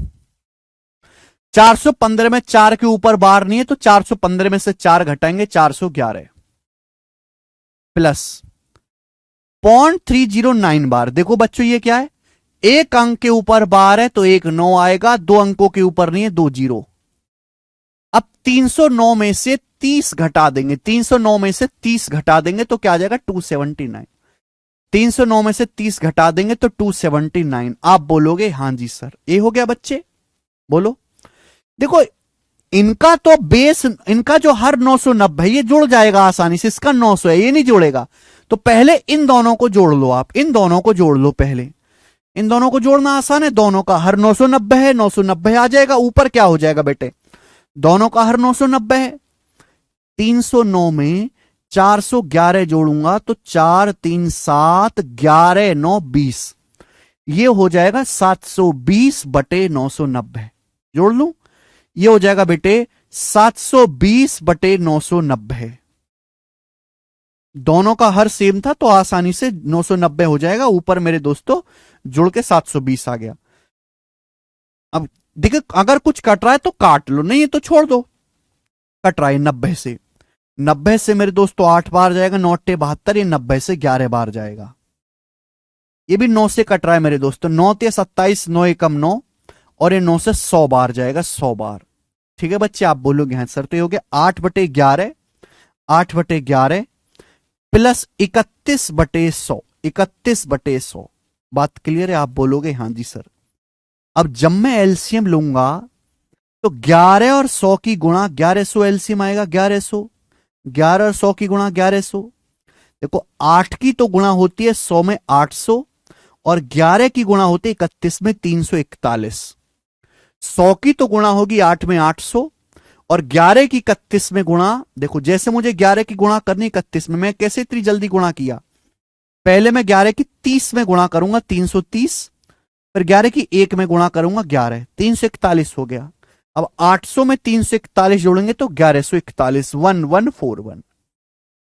415 में 4 के ऊपर बार नहीं है तो 415 में से 4 घटाएंगे, 411 प्लस 0.309 बार। देखो बच्चों ये क्या है? 1 अंक के ऊपर बार है तो 1 9 आएगा, 2 अंकों के ऊपर नहीं है, 2 0। अब 309 में से 30 घटा देंगे, 309 में से 30 घटा देंगे तो क्या आ जाएगा? 279। 309 में से 30 घटा देंगे तो 279। आप बोलोगे हां जी सर। ये हो गया बच्चे, बोलो। देखो इनका तो बेस, इनका जो हर 990 है ये जुड़ जाएगा आसानी से, इसका 900 है ये नहीं जुड़ेगा। तो पहले इन दोनों को जोड़ लो, आप इन दोनों को जोड़ लो। पहले इन दोनों को जोड़ना आसान है, दोनों का हर 990 है, 990 आ जाएगा। ऊपर क्या हो जाएगा बेटे? दोनों का हर 990 है। 309 में 411 जोड़ूंगा तो 4 3 7 11 9 20, ये हो जाएगा 720/990। जोड़ लूं, ये हो जाएगा बेटे 720/990। दोनों का हर सेम था तो आसानी से 990 हो जाएगा। ऊपर मेरे दोस्तों जुड़ के 720 आ गया। अब देखो अगर कुछ कट रहा है तो काट लो, नहीं है तो छोड़ दो। कट रहा है 90 से, 90 से मेरे दोस्तों 8 बार जाएगा, 9 8 72, ये 90 से 11 बार जाएगा। ये भी 9 से कट रहा है मेरे दोस्तों, 9 3 27, 9 एकम 9, और ये 9 से 100 बार जाएगा, 100 बार। ठीक है बच्चे, आप बोलोगे हाँ सर। तो ये हो गया 8/11, 8/11 प्लस 31/100, 31/100। बात क्लियर है? आप बोलोगे हाँ जी सर। अब जब मैं एलसीएम लूंगा तो 11 और 100 की गुणा 1100 एलसीएम आएगा, 1100। 11 और 100 की गुणा 1100। देखो 8 की तो गुणा होती है 100 में 800, और 11 की गुणा होती है 31 में 341। 100 की तो गुणा होगी 8 में 800, और 11 की 31 में गुणा। देखो जैसे मुझे 11 की गुणा करनी 31 में, मैं कैसे इतनी जल्दी गुणा किया? पहले मैं 11 की 30 में गुणा करूंगा, 330, फिर 11 की 1 में गुणा करूंगा 11, 341 हो गया। अब 800 में 341 जोड़ेंगे तो 1141, 1141।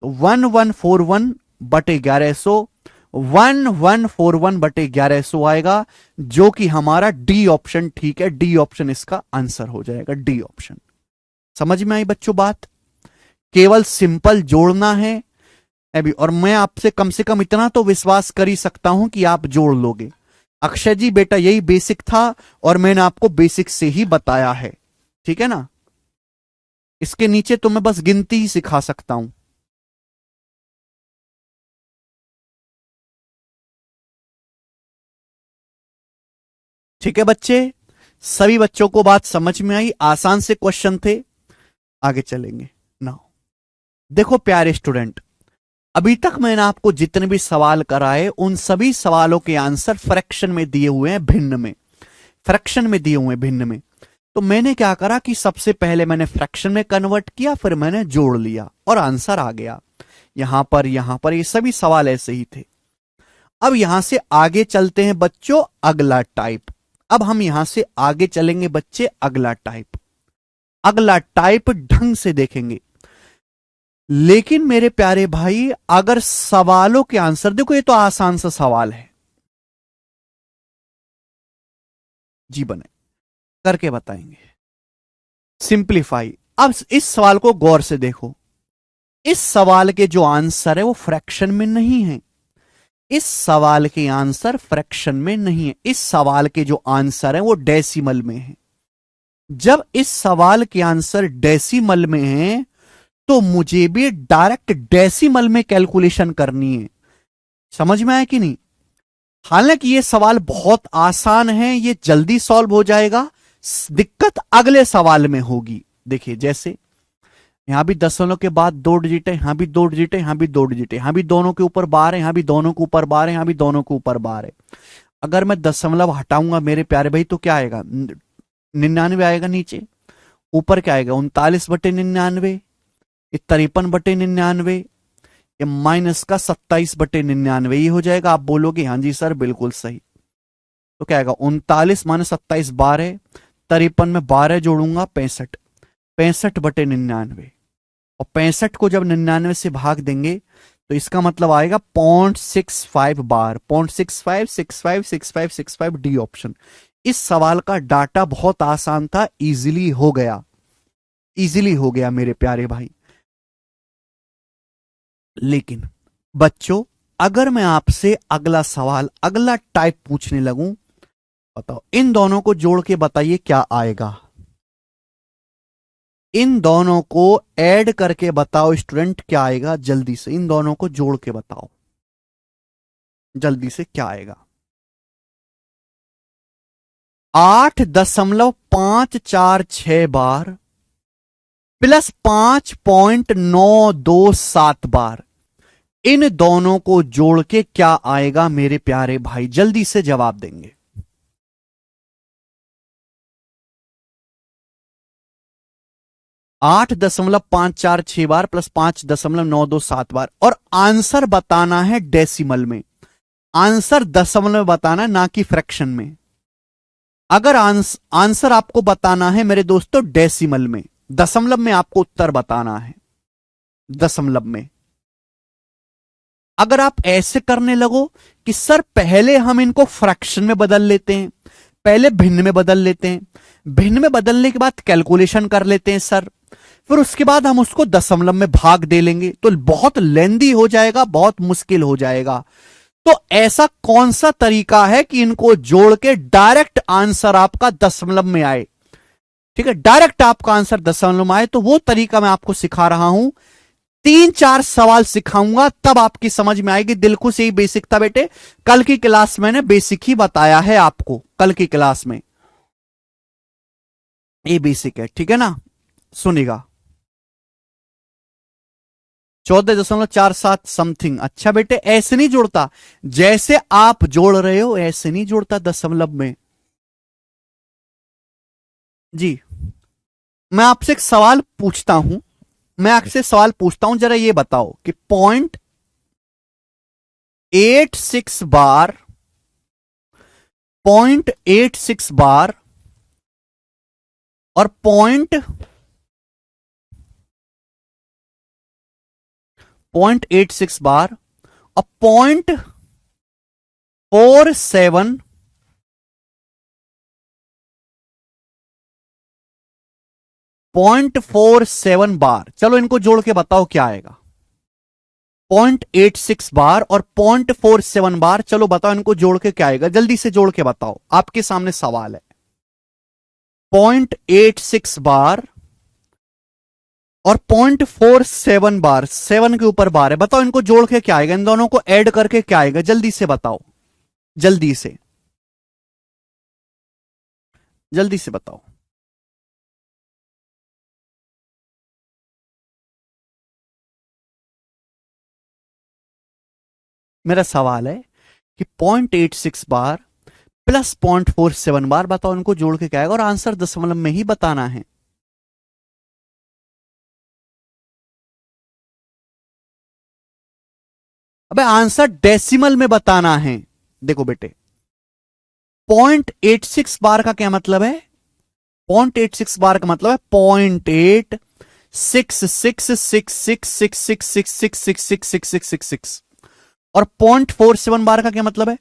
1141/1100, 1141/1100 आएगा, जो कि हमारा डी ऑप्शन ठीक है। डी ऑप्शन इसका आंसर हो जाएगा, डी ऑप्शन। समझ में आई बच्चों बात? केवल सिंपल जोड़ना है अभी, और मैं आपसे कम से कम इतना तो विश्वास कर ही सकता हूं कि आप जोड़ लोगे। अक्षय जी बेटा यही बेसिक था और मैंने आपको बेसिक से ही बताया है, ठीक है ना। इसके नीचे तो मैं बस गिनती ही सिखा सकता हूं। ठीक है बच्चे, सभी बच्चों को बात समझ में आई, आसान से क्वेश्चन थे। आगे चलेंगे नाउ। देखो प्यारे स्टूडेंट, अभी तक मैंने आपको जितने भी सवाल कराए उन सभी सवालों के आंसर फ्रैक्शन में दिए हुए हैं, भिन्न में, फ्रैक्शन में दिए हुए हैं, भिन्न में। तो मैंने क्या करा कि सबसे पहले मैंने फ्रैक्शन में कन्वर्ट किया, फिर मैंने जोड़ लिया और आंसर आ गया। यहां पर ये सभी सवाल ऐसे ही थे। अब यहां से आगे चलते हैं बच्चों, अगला टाइप। अब हम यहां से आगे चलेंगे बच्चे, अगला टाइप। अगला टाइप ढंग से देखेंगे। लेकिन मेरे प्यारे भाई, अगर सवालों के आंसर देखो, ये तो आसान सा सवाल है, जी बने करके बताएंगे, सिंप्लीफाई। अब इस सवाल को गौर से देखो। इस सवाल के जो आंसर है वो फ्रैक्शन में नहीं है। इस सवाल के आंसर फ्रैक्शन में नहीं है। इस सवाल के जो आंसर है वो डेसिमल में है। जब इस सवाल के आंसर डेसिमल में है तो मुझे भी डायरेक्ट डेसिमल में कैलकुलेशन करनी है। समझ में आया कि नहीं? हालांकि ये सवाल बहुत आसान है, ये जल्दी सॉल्व हो जाएगा। दिक्कत अगले सवाल में होगी। देखिए जैसे यहां भी दशमलव के बाद 2 डिजिट है, यहां भी 2 डिजिट है, यहां भी 2 डिजिट है, यहां भी दोनों के ऊपर बार है, यहां भी दोनों के ऊपर बार है, यहां भी दोनों के ऊपर बार है। अगर मैं दशमलव हटाऊंगा मेरे प्यारे भाई तो क्या आएगा? 99 आएगा नीचे। ऊपर क्या आएगा? 39/99। ये 53/99। ये माइनस का 27/99, ये हो जाएगा। आप बोलोगे हाँ जी सर बिल्कुल सही। तो क्या आएगा? 39 माइनस 27 12। 53 में 12 जोड़ूंगा 65। 65/99। और 65 को जब 99 से भाग देंगे तो इसका मतलब आएगा 0.65 बार। 0.65 65 65 65 डी ऑप्शन। इस सवाल का डाटा बहुत आसान था, इजीली हो गया, इजीली हो गया मेरे प्यारे भाई। लेकिन बच्चों, अगर मैं आपसे अगला सवाल, अगला टाइप पूछने लगूं, बताओ इन दोनों को जोड़ के बताइए क्या आएगा। इन दोनों को ऐड करके बताओ स्टूडेंट क्या आएगा, जल्दी से इन दोनों को जोड़ के बताओ जल्दी से क्या आएगा। 8.546 बार प्लस 5.927 बार, इन दोनों को जोड़ के क्या आएगा मेरे प्यारे भाई? जल्दी से जवाब देंगे। 8.546 बार प्लस 5.927 बार, और आंसर बताना है डेसिमल में। आंसर दशमलव में बताना है, ना कि फ्रैक्शन में। अगर आंसर आपको बताना है मेरे दोस्तों डेसिमल में, दशमलव में आपको उत्तर बताना है, दशमलव में। अगर आप ऐसे करने लगो कि सर पहले हम इनको फ्रैक्शन में बदल लेते हैं, पहले भिन्न में बदल लेते हैं, भिन्न में बदलने के बाद कैलकुलेशन कर लेते हैं सर, फिर उसके बाद हम उसको दशमलव में भाग दे लेंगे, तो बहुत लेंदी हो जाएगा, बहुत मुश्किल हो जाएगा। तो ऐसा कौन सा तरीका है कि इनको जोड़ के डायरेक्ट आंसर आपका दशमलव में आए? ठीक है, डायरेक्ट आपका आंसर दशमलव में आए, तो वो तरीका मैं आपको सिखा रहा हूं। 3-4 सवाल सिखाऊंगा तब आपकी समझ में आएगी। दिलखुश यही बेसिक था बेटे, कल की क्लास मैंने बेसिक ही बताया है आपको, कल की क्लास में ये बेसिक है, ठीक है ना। सुनिएगा, 14.47 समथिंग। अच्छा बेटे ऐसे नहीं जुड़ता, जैसे आप जोड़ रहे हो ऐसे नहीं जुड़ता दशमलव में जी। मैं आपसे एक सवाल पूछता हूं, मैं आपसे सवाल पूछता हूं, जरा ये बताओ कि 0.86 बार, 0.86 बार और 0.86 बार और 0.47, 0.47 बार, चलो इनको जोड़ के बताओ क्या आएगा। 0.86 बार और 0.47 बार। चलो बताओ इनको जोड़ के क्या आएगा, जल्दी से जोड़ के बताओ, आपके सामने सवाल है। 0.86 बार और 0.47 बार, 7 के ऊपर बार है। बताओ इनको जोड़ के क्या आएगा, इन दोनों को ऐड करके क्या आएगा, जल्दी से बताओ, जल्दी से, जल्दी से बताओ। मेरा सवाल है कि 0.86 बार प्लस 0.47 बार, बताओ इनको जोड़ के क्या आएगा, और आंसर दशमलव में ही बताना है। अबे आंसर डेसिमल में बताना है। देखो बेटे, 0.86 बार का क्या मतलब है, 0.86 बार का मतलब है 0.86666666666666 और 0.47 बार का क्या मतलब है,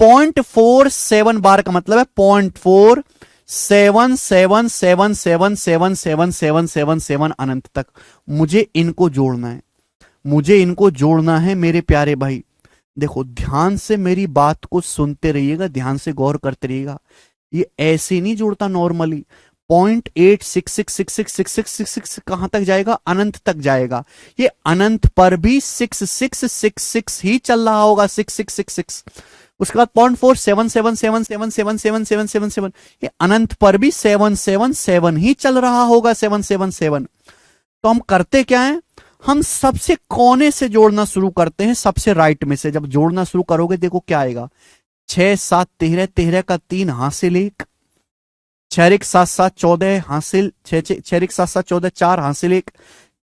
0.47 बार का मतलब है 0.4777777777 अनंत तक। मुझे इनको जोड़ना है, मुझे इनको जोड़ना है मेरे प्यारे भाई। देखो ध्यान से मेरी बात को सुनते रहिएगा, ध्यान से गौर करते रहिएगा। ये ऐसे नहीं जुड़ता नॉर्मली। 0.86666666 कहां तक जाएगा, अनंत तक जाएगा। ये अनंत पर भी 6666 ही चल रहा होगा, 6666। उसके बाद 0.4777777777, ये अनंत पर भी 777 ही चल रहा होगा, 777। तो हम करते क्या है, हम सबसे कोने से जोड़ना शुरू करते हैं, सबसे राइट में से। जब जोड़ना शुरू करोगे देखो क्या आएगा, 6 7 13, 13 का 3 हासिल 1, 6 1 7 7 14 हासिल 6 6 1 7 7 14 4 हासिल 1,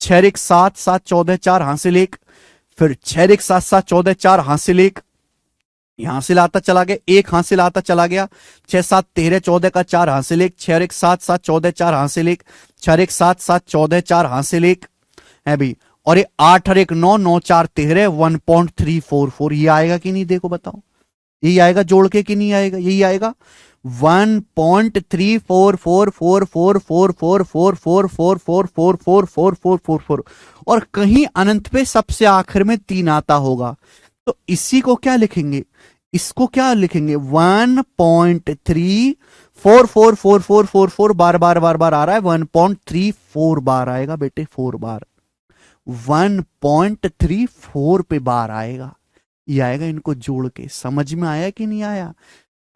6 1 7 7 14 4 हासिल 1, फिर 6 1 7 7 14 4 हासिल 1, यहां से आता चला गया, 1 हासिल आता चला गया, 6 7 13 14 का 4 हासिल 1, 6 1 7 7 14 4 हासिल 1, 6 1 7 7 14 4 हासिल 1 है भी, और ये 8 और 1 9 9 4 13 1.344। ये आएगा कि नहीं, देखो बताओ, यही आएगा जोड़ के कि नहीं आएगा, यही आएगा 1.3444444444444444 और कहीं अनंत पे सबसे आखिर में 3 आता होगा। तो इसी को क्या लिखेंगे, इसको क्या लिखेंगे, 1.34444444 बार बार बार बार आ रहा है, 1.34 बार आएगा बेटे, 4 बार 1.34 पे बार आएगा। ये आएगा इनको जोड़ के। समझ में आया कि नहीं आया?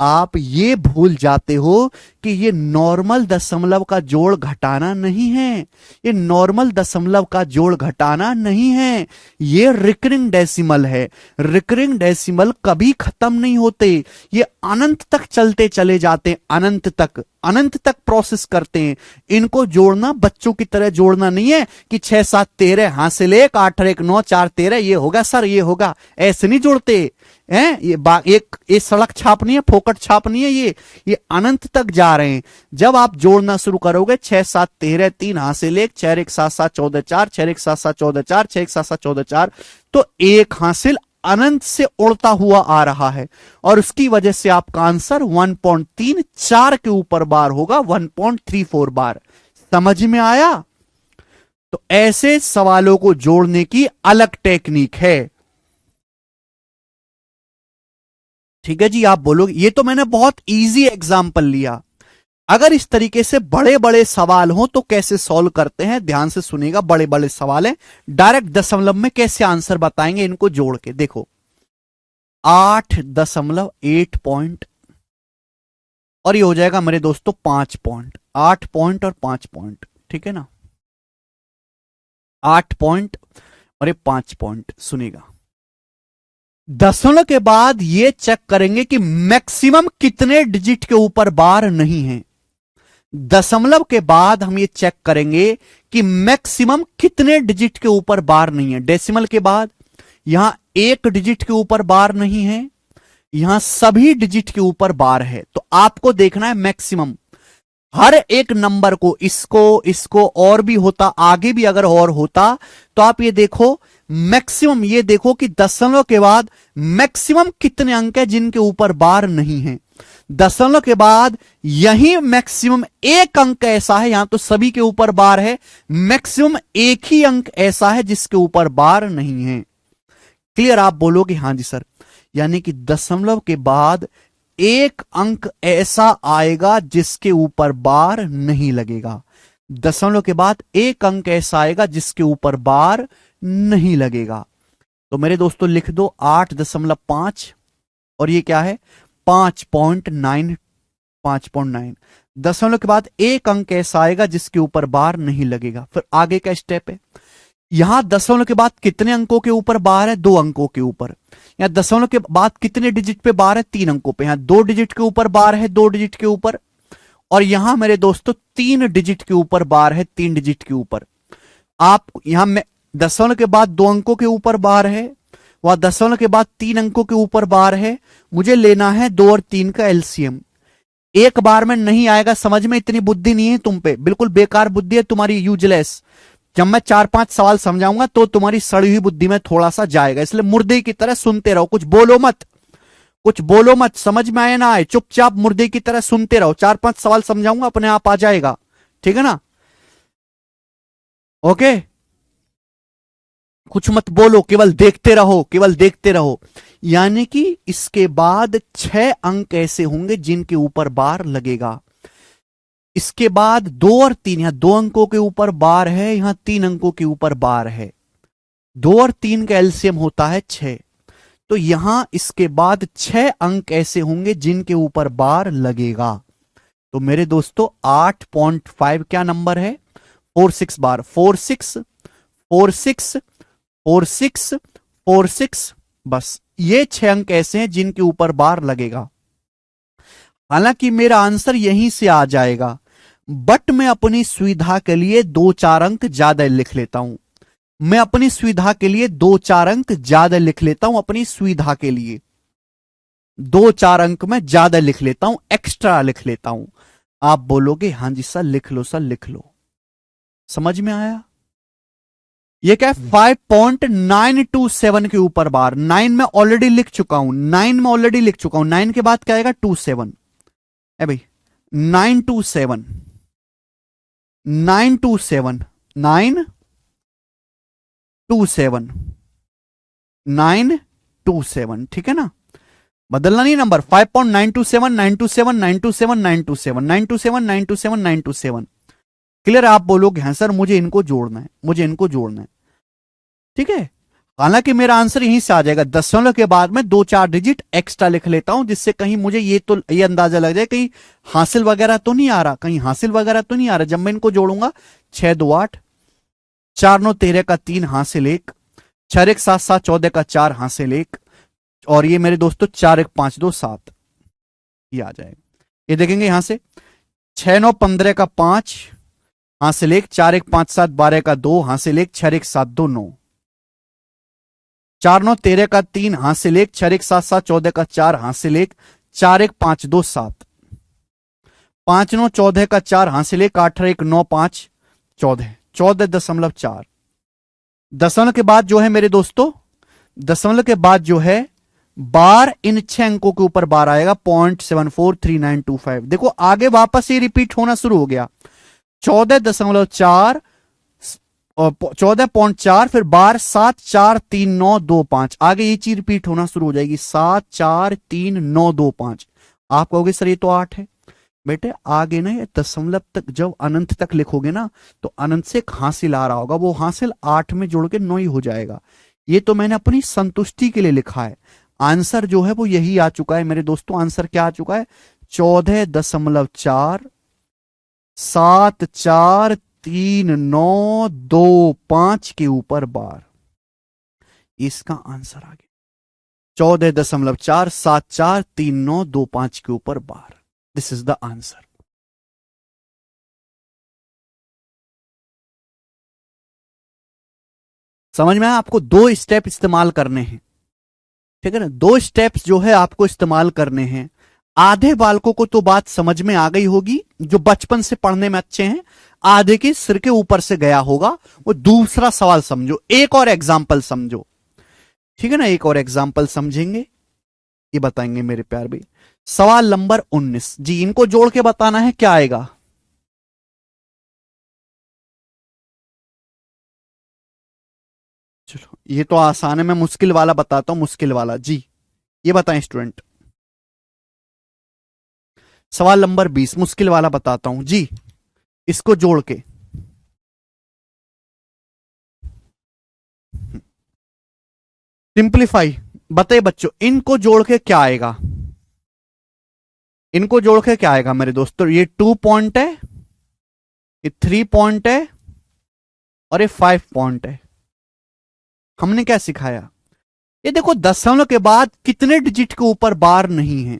आप ये भूल जाते हो कि ये नॉर्मल दशमलव का जोड़ घटाना नहीं है, ये नॉर्मल दशमलव का जोड़ घटाना नहीं है, ये रिकरिंग डेसिमल है। रिकरिंग डेसिमल कभी खत्म नहीं होते, ये अनंत तक चलते चले जाते हैं, अनंत तक प्रोसेस करते हैं। इनको जोड़ना बच्चों की तरह जोड़ना नहीं है कि 6 7 13 हासिल 1 8 1 9 4 13 ये होगा सर, ये होगा, ऐसे नहीं जोड़ते हैं। ये सड़क छाप नहीं है, फोकट छाप नहीं है, ये अनंत तक जा रहे हैं। जब आप जोड़ना शुरू करोगे 6 7 13 3 हासिल 1 6 1 7 7 14 4 6 1 7 7 14 4 6 1 7 7 14 4, तो 1 हासिल अनंत से उड़ता हुआ आ रहा है और उसकी वजह से आपका आंसर 1.34 के ऊपर बार होगा, 1.34 बार। समझ में आया? तो ऐसे सवालों को जोड़ने की अलग टेक्निक है। ठीक है जी, आप बोलोगे ये तो मैंने बहुत इजी एग्जांपल लिया। अगर इस तरीके से बड़े बड़े सवाल हो तो कैसे सॉल्व करते हैं, ध्यान से सुनिएगा। बड़े बड़े सवाल है, डायरेक्ट दशमलव में कैसे आंसर बताएंगे इनको जोड़ के। देखो 8.8 पॉइंट और ये हो जाएगा मेरे दोस्तों 5 पॉइंट, 8 पॉइंट और 5 पॉइंट, ठीक है ना, 8 पॉइंट और ये 5 पॉइंट। सुनिएगा, दशमलव के बाद ये चेक करेंगे कि मैक्सिमम कितने डिजिट के ऊपर बार नहीं है। दशमलव के बाद हम ये चेक करेंगे कि मैक्सिमम कितने डिजिट के ऊपर बार नहीं है। डेसिमल के बाद यहां 1 डिजिट के ऊपर बार नहीं है, यहां सभी डिजिट के ऊपर बार है। तो आपको देखना है मैक्सिमम हर एक नंबर को, इसको और भी होता, आगे भी अगर और होता तो आप ये देखो मैक्सिमम, ये देखो कि दशमलव के बाद मैक्सिमम कितने अंक है जिनके ऊपर बार नहीं है। दशमलव के बाद यही मैक्सिमम 1 अंक ऐसा है, यहां तो सभी के ऊपर बार है, मैक्सिमम 1 ही अंक ऐसा है जिसके ऊपर बार नहीं है। क्लियर? आप बोलोगे हाँ जी सर। यानी कि दशमलव के बाद एक अंक ऐसा आएगा जिसके ऊपर बार नहीं लगेगा। दशमलव के बाद एक अंक ऐसा आएगा जिसके ऊपर बार नहीं लगेगा। तो मेरे दोस्तों लिख दो 8.5 और ये क्या है 5.9। 5.9 दशमलव के बाद एक अंक ऐसा आएगा जिसके ऊपर बार नहीं लगेगा। फिर आगे का स्टेप है, यहां दशमलव के बाद कितने अंकों के ऊपर बार है? 2 अंकों के ऊपर। यहां दशमलव के बाद कितने डिजिट पे बार है? 3 अंकों पे। यहां 2 डिजिट के ऊपर बार है, 2 डिजिट के ऊपर। और यहां मेरे दोस्तों 3 डिजिट के ऊपर बार है, 3 डिजिट के ऊपर। आप यहां में दशमलव के बाद 2 अंकों के ऊपर बार है, वह दशमलव के बाद 3 अंकों के ऊपर बार है। मुझे लेना है 2 और 3 का एलसीएम। एक बार में नहीं आएगा, समझ में इतनी बुद्धि नहीं है तुम पे, बिल्कुल बेकार बुद्धि है तुम्हारी, यूजलेस। जब मैं 4-5 सवाल समझाऊंगा तो तुम्हारी सड़ी हुई बुद्धि में थोड़ा सा जाएगा, इसलिए मुर्दे की तरह सुनते रहो, कुछ बोलो मत, कुछ बोलो मत, समझ में आए ना आए चुपचाप मुर्दे की तरह सुनते रहो। 4-5 सवाल समझाऊंगा अपने आप आ जाएगा, ठीक है ना? ओके, कुछ मत बोलो, केवल देखते रहो, केवल देखते रहो। यानी कि इसके बाद 6 अंक ऐसे होंगे जिनके ऊपर बार लगेगा। इसके बाद 2 और 3, यहां 2 अंकों के ऊपर बार है, यहां 3 अंकों के ऊपर बार है। 2 और 3 का एलसीएम होता है 6। तो यहां इसके बाद 6 अंक ऐसे होंगे जिनके ऊपर बार लगेगा। तो मेरे दोस्तों 8.5 क्या नंबर है? 46 बार। 46 46 46 46, बस ये 6 अंक ऐसे हैं जिनके ऊपर बार लगेगा। हालांकि मेरा आंसर यहीं से आ जाएगा, बट मैं अपनी सुविधा के लिए 2-4 अंक ज्यादा लिख लेता हूं। मैं अपनी सुविधा के लिए 2-4 अंक ज्यादा लिख लेता हूं, अपनी सुविधा के लिए 2-4 अंक में ज्यादा लिख लेता हूं, एक्स्ट्रा लिख लेता हूं। आप बोलोगे हाँ जी सर लिख लो, सर लिख लो। समझ में आया? ये क्या है? 5.927 के ऊपर बार। 9 में ऑलरेडी लिख चुका हूं, 9 में ऑलरेडी लिख चुका हूं। 9 के बाद क्या आएगा? 27 है भाई। 927 927 927 927, ठीक है ना? बदलना नहीं नंबर। 5.927 927 927 927 927 927 927। क्लियर? आप बोलोगे हाँ सर मुझे इनको जोड़ना है, मुझे इनको जोड़ना है, ठीक है। हालांकि मेरा आंसर यहीं से आ जाएगा। दशमलव के बाद में 2-4 डिजिट एक्स्ट्रा लिख लेता हूं, जिससे कहीं मुझे ये अंदाजा लग जाए कहीं हासिल वगैरह तो नहीं आ रहा, कहीं हासिल वगैरह तो नहीं आ रहा। जब मैं इनको जोड़ूंगा 6 2 8, 4 9 13 का 3 हासिल 1, 6 1 7 7 14 का 4 हासिल 1, और ये मेरे दोस्तों 4 1 5 2 7, ये आ जाएगा। ये देखेंगे यहां से 6 9 15 का 5 हासिल 1, 4 1 5 7 12 का 2 हासिल 1, 6 1 7 2 9, 4 9 13 का 3 हासिल 1, 6 1 7 7 14 का 4 हासिल 1, 4 1 5 2 7, 5 9 14 का 4 हासिल 1, 8 1 9 5 14, 14.4। दशमलव के बाद जो है मेरे दोस्तों, दशमलव के बाद जो है बार इन 6 अंकों के ऊपर बार आएगा 0.743925। देखो आगे वापस ये रिपीट होना शुरू हो गया। 14.4 और 14.4, फिर बार 7 4 3 9 2 5, आगे ये चीज रिपीट होना शुरू हो जाएगी 7 4 3 9 2 5। आप कहोगे सर ये तो 8 है। बेटे आगे ना ये दशमलव तक जब अनंत तक लिखोगे ना तो अनंत से एक हासिल आ रहा होगा, वो हासिल 8 में जोड़ के 9 ही हो जाएगा। ये तो मैंने अपनी संतुष्टि के लिए लिखा है। आंसर जो है वो यही आ चुका है मेरे दोस्तों। आंसर क्या आ चुका है? 14.4 7 4 3 9 2 5 के ऊपर बार। इसका आंसर आ गया 14.4 7 4 3 9 2 5 के ऊपर bar. This is the answer. समझ में आया? आपको 2 स्टेप इस्तेमाल करने हैं, ठीक है ना? 2 स्टेप्स जो है आपको इस्तेमाल करने हैं। आधे बालकों को तो बात समझ में आ गई होगी, जो बचपन से पढ़ने में अच्छे हैं। आधे के सिर के ऊपर से गया होगा। वो दूसरा सवाल समझो, एक और एग्जाम्पल समझो, ठीक है ना? एक और एग्जाम्पल समझेंगे, ये बताएंगे मेरे प्यार भाई। सवाल नंबर 19 जी, इनको जोड़ के बताना है क्या आएगा। चलो ये तो आसान है, मैं मुश्किल वाला बताता हूं, मुश्किल वाला जी। ये बताएं स्टूडेंट, सवाल नंबर 20 मुश्किल वाला बताता हूं जी। इसको जोड़ के सिंप्लीफाई, बताइए बच्चों, इनको जोड़ के क्या आएगा? इनको जोड़ के क्या आएगा मेरे दोस्तों? ये 2 पॉइंट है, ये 3 पॉइंट है, और ये 5 पॉइंट है। हमने क्या सिखाया? ये देखो, दशमलव के बाद कितने डिजिट के ऊपर बार नहीं है?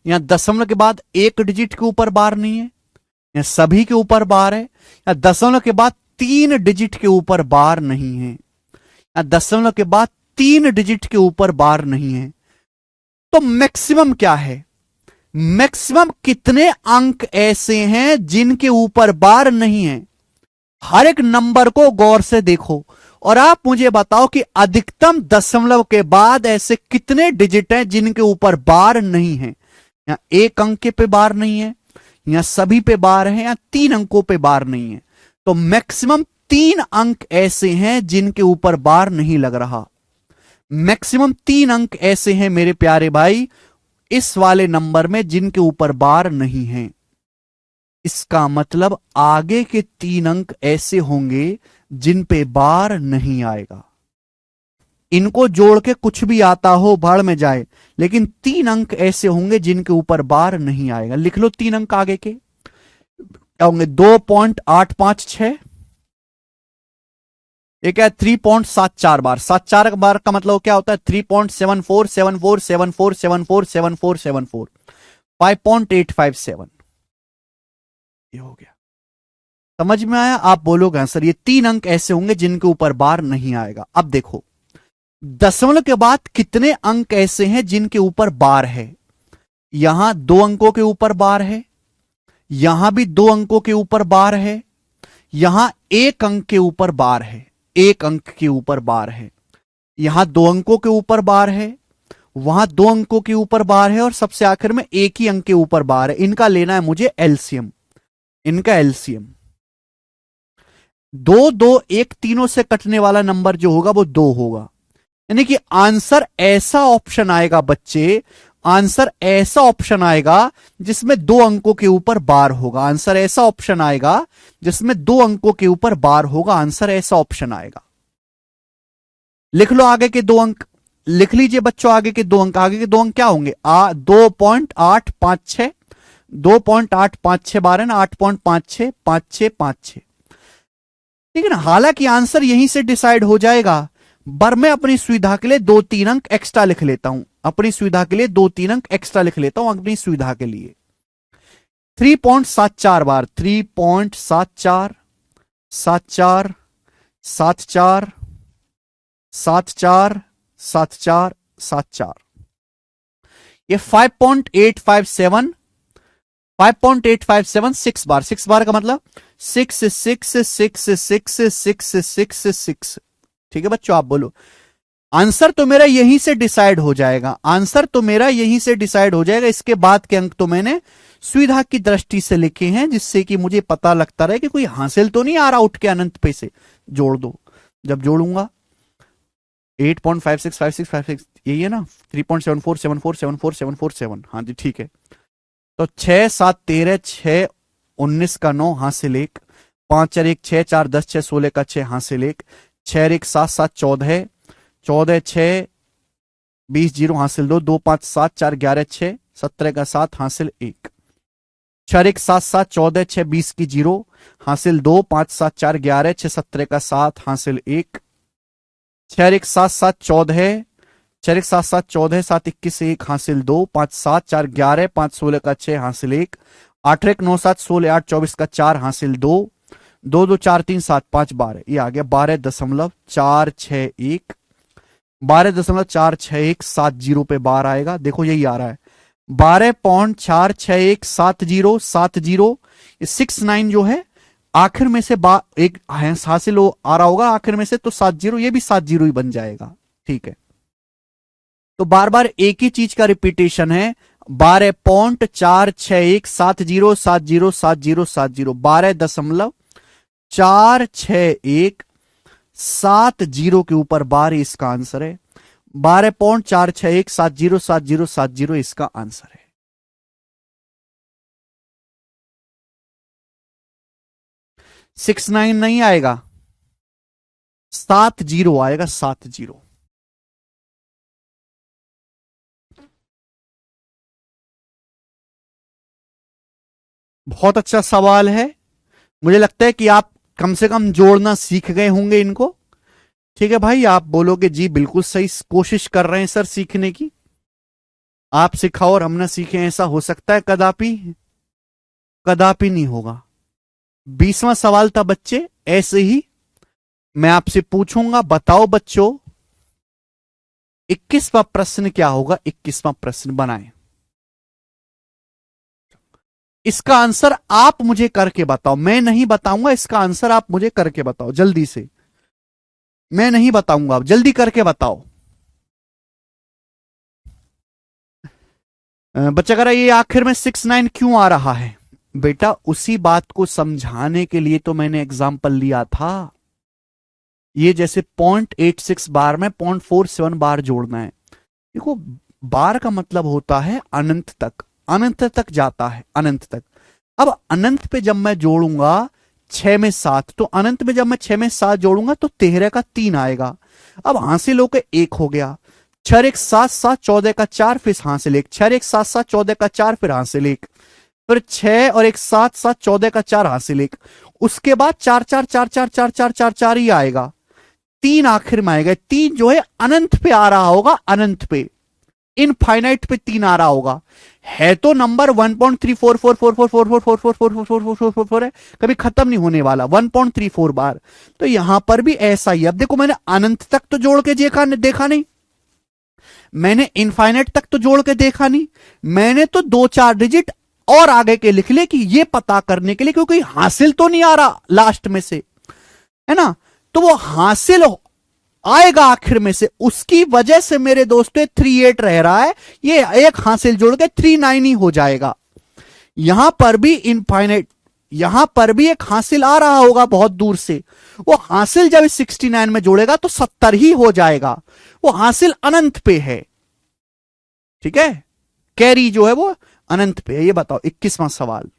यहां दशमलव के बाद एक डिजिट के ऊपर बार नहीं है, या सभी के ऊपर बार है, या दशमलव के बाद 3 डिजिट के ऊपर बार नहीं है, या दशमलव के बाद 3 डिजिट के ऊपर बार नहीं है। तो मैक्सिमम क्या है? मैक्सिमम कितने अंक ऐसे हैं जिनके ऊपर बार नहीं है? हर एक नंबर को गौर से देखो और आप मुझे बताओ कि अधिकतम दशमलव के बाद ऐसे कितने डिजिट हैं जिनके ऊपर बार नहीं है? या एक अंक पे बार नहीं है, या सभी पे बार है, या 3 अंकों पे बार नहीं है। तो मैक्सिमम 3 अंक ऐसे हैं जिनके ऊपर बार नहीं लग रहा। मैक्सिमम 3 अंक ऐसे हैं मेरे प्यारे भाई इस वाले नंबर में जिनके ऊपर बार नहीं है। इसका मतलब आगे के 3 अंक ऐसे होंगे जिन पे बार नहीं आएगा। इनको जोड़ के कुछ भी आता हो भाड़ में जाए, लेकिन 3 अंक ऐसे होंगे जिनके ऊपर बार नहीं आएगा। लिख लो 3 अंक आगे के क्या होंगे? 2.856, ये क्या है? 3.74 बार। 74 बार का मतलब क्या होता है? 3.747474747474 5.857। ये हो गया, समझ में आया? आप बोलोगे आंसर, ये 3 अंक ऐसे होंगे जिनके ऊपर बार नहीं आएगा। अब देखो, दशमलव के बाद कितने अंक ऐसे हैं जिनके ऊपर बार है? यहां 2 अंकों के ऊपर बार है, यहां भी 2 अंकों के ऊपर बार है, यहां 1 अंक के ऊपर बार है, 1 अंक के ऊपर बार है, यहां 2 अंकों के ऊपर बार है, वहां 2 अंकों के ऊपर बार है, और सबसे आखिर में 1 ही अंक के ऊपर बार है। इनका लेना है मुझे एलसीएम, इनका एलसीएम। 2 2 1 तीनों से कटने वाला नंबर जो होगा वो 2 होगा। यानी कि आंसर ऐसा ऑप्शन आएगा बच्चे, आंसर ऐसा ऑप्शन आएगा जिसमें 2 अंकों के ऊपर बार होगा। आंसर ऐसा ऑप्शन आएगा जिसमें 2 अंकों के ऊपर बार होगा। आंसर ऐसा ऑप्शन आएगा। लिख लो आगे के 2 अंक, लिख लीजिए बच्चों आगे के 2 अंक। आगे के 2 अंक क्या होंगे? 2.856, 2.856 बार है ना, 8.56 5656, ठीक है ना। हालांकि आंसर यहीं से डिसाइड हो जाएगा, पर मैं अपनी सुविधा के लिए 2-3 अंक एक्स्ट्रा लिख लेता हूं। अपनी सुविधा के लिए 2-3 अंक एक्स्ट्रा लिख लेता हूं अपनी सुविधा के लिए। 3.74 बार, 3.74 74 74 74 74 74। ये 5.857 5.857 6 बार। 6 बार का मतलब 6 6 6 6 6 6 6। ठीक है बच्चों, आप बोलो। आंसर तो मेरा यहीं से डिसाइड हो जाएगा, आंसर तो मेरा यहीं से डिसाइड हो जाएगा। इसके बाद के अंक तो मैंने सुविधा की दृष्टि से लिखे हैं, जिससे कि मुझे पता लगता रहे कि कोई हासिल तो नहीं आ रहा उठ के अनंत पे से। जोड़ दो, जब जोड़ूंगा 8.565656 यही है ना, 3.7474747447। हाँ जी ठीक है। तो 6 7 13 6 19 का 9 हासिल 1, 5 4 1 6 4 10 6 16 का 6 हासिल 1, 6 1 7 7 14 14 6 20 0 हासिल 2, 2 5 7 4 11 6 17 का 7 हासिल 1, 4 1 7 7 14 6 20 की 0 हासिल 2, 5 7 4 11 6 17 का 7 हासिल 1, 6 1 7 7 14 4 1 7 7 14 7 21 1 हासिल 2, 5 7 4 11 5 16 का 6 हासिल 1, 8 1 9 7 16 8 24 का 4 हासिल 2, 2 2 4 3 7 5 12। ये आ गया 12.461, 12.461 70 पे बार आएगा। देखो यही आ रहा है 12.46170 69 जो है आखिर में से एक हासिल आ रहा होगा आखिर में से, तो 70 ये भी 70 ही बन जाएगा। ठीक है, तो बार बार एक ही चीज का रिपीटेशन है। 12.46170 70 70 70 12.461 7 जीरो के ऊपर 12 इसका आंसर है। 12.461707070 इसका आंसर है। 69 नहीं आएगा, 7 जीरो आएगा, 7 जीरो। बहुत अच्छा सवाल है। मुझे लगता है कि आप कम से कम जोड़ना सीख गए होंगे इनको। ठीक है भाई, आप बोलोगे जी बिल्कुल सही, कोशिश कर रहे हैं सर सीखने की। आप सिखाओ और हम ना सीखें, ऐसा हो सकता है? कदापि कदापि नहीं होगा। 20वां सवाल था बच्चे, ऐसे ही मैं आपसे पूछूंगा, बताओ बच्चों 21वां प्रश्न क्या होगा। 21वां प्रश्न बनाएं, इसका आंसर आप मुझे करके बताओ, मैं नहीं बताऊंगा, इसका आंसर आप मुझे करके बताओ जल्दी से। मैं नहीं बताऊंगा, आप जल्दी करके बताओ। बच्चा कह रहा है ये आखिर में 69 क्यों आ रहा है? बेटा उसी बात को समझाने के लिए तो मैंने एग्जाम्पल लिया था। ये जैसे 0.86 बार में 0.47 बार जोड़ना है। देखो बार का मतलब होता है अनंत तक, अनंत तक जाता है, अनंत तक। अब अनंत पे जब मैं जोड़ूंगा 6 में 7, तो अनंत में जब मैं 6 में 7 जोड़ूंगा तो 13 का 3 आएगा। अब हासिल होकर 1 हो गया। 6 1 7 7 14 का 4, फिर हासिल 1, 6 1 7 7 14 का 4, फिर हासिल 1, फिर 6 और 1 7 7 14 का 4 हासिल 1। उसके बाद 4 4 4 4 4 4 4 4 ही आएगा। 3 आखिर में आएगा। 3 जो है अनंत पे आ रहा होगा, अनंत पे, इनफाइनाइट पे 3 आ रहा होगा। है तो नंबर 1.34444444444444 है, कभी खत्म नहीं होने वाला, 1.34 बार। तो यहां पर भी ऐसा ही। अब देखो मैंने अनंत तक तो जोड़ के देखा नहीं, मैंने इनफाइनाइट तक तो जोड़ के देखा नहीं, मैंने तो 2-4 डिजिट और आगे के लिख ले कि ये पता करने के लिए, क्योंकि हासिल तो नहीं आ रहा लास्ट में से, है ना, तो वो हासिल आएगा आखिर में से, उसकी वजह से मेरे दोस्तों 38 रह रहा है। ये एक हासिल जोड़ के 39 ही हो जाएगा। यहां पर भी इनफाइनाइट, यहां पर भी एक हासिल आ रहा होगा बहुत दूर से, वो हासिल जब 69 में जोड़ेगा तो 70 ही हो जाएगा। वो हासिल अनंत पे है, ठीक है, कैरी जो है वो अनंत पे है। ये बताओ 21वां सवाल।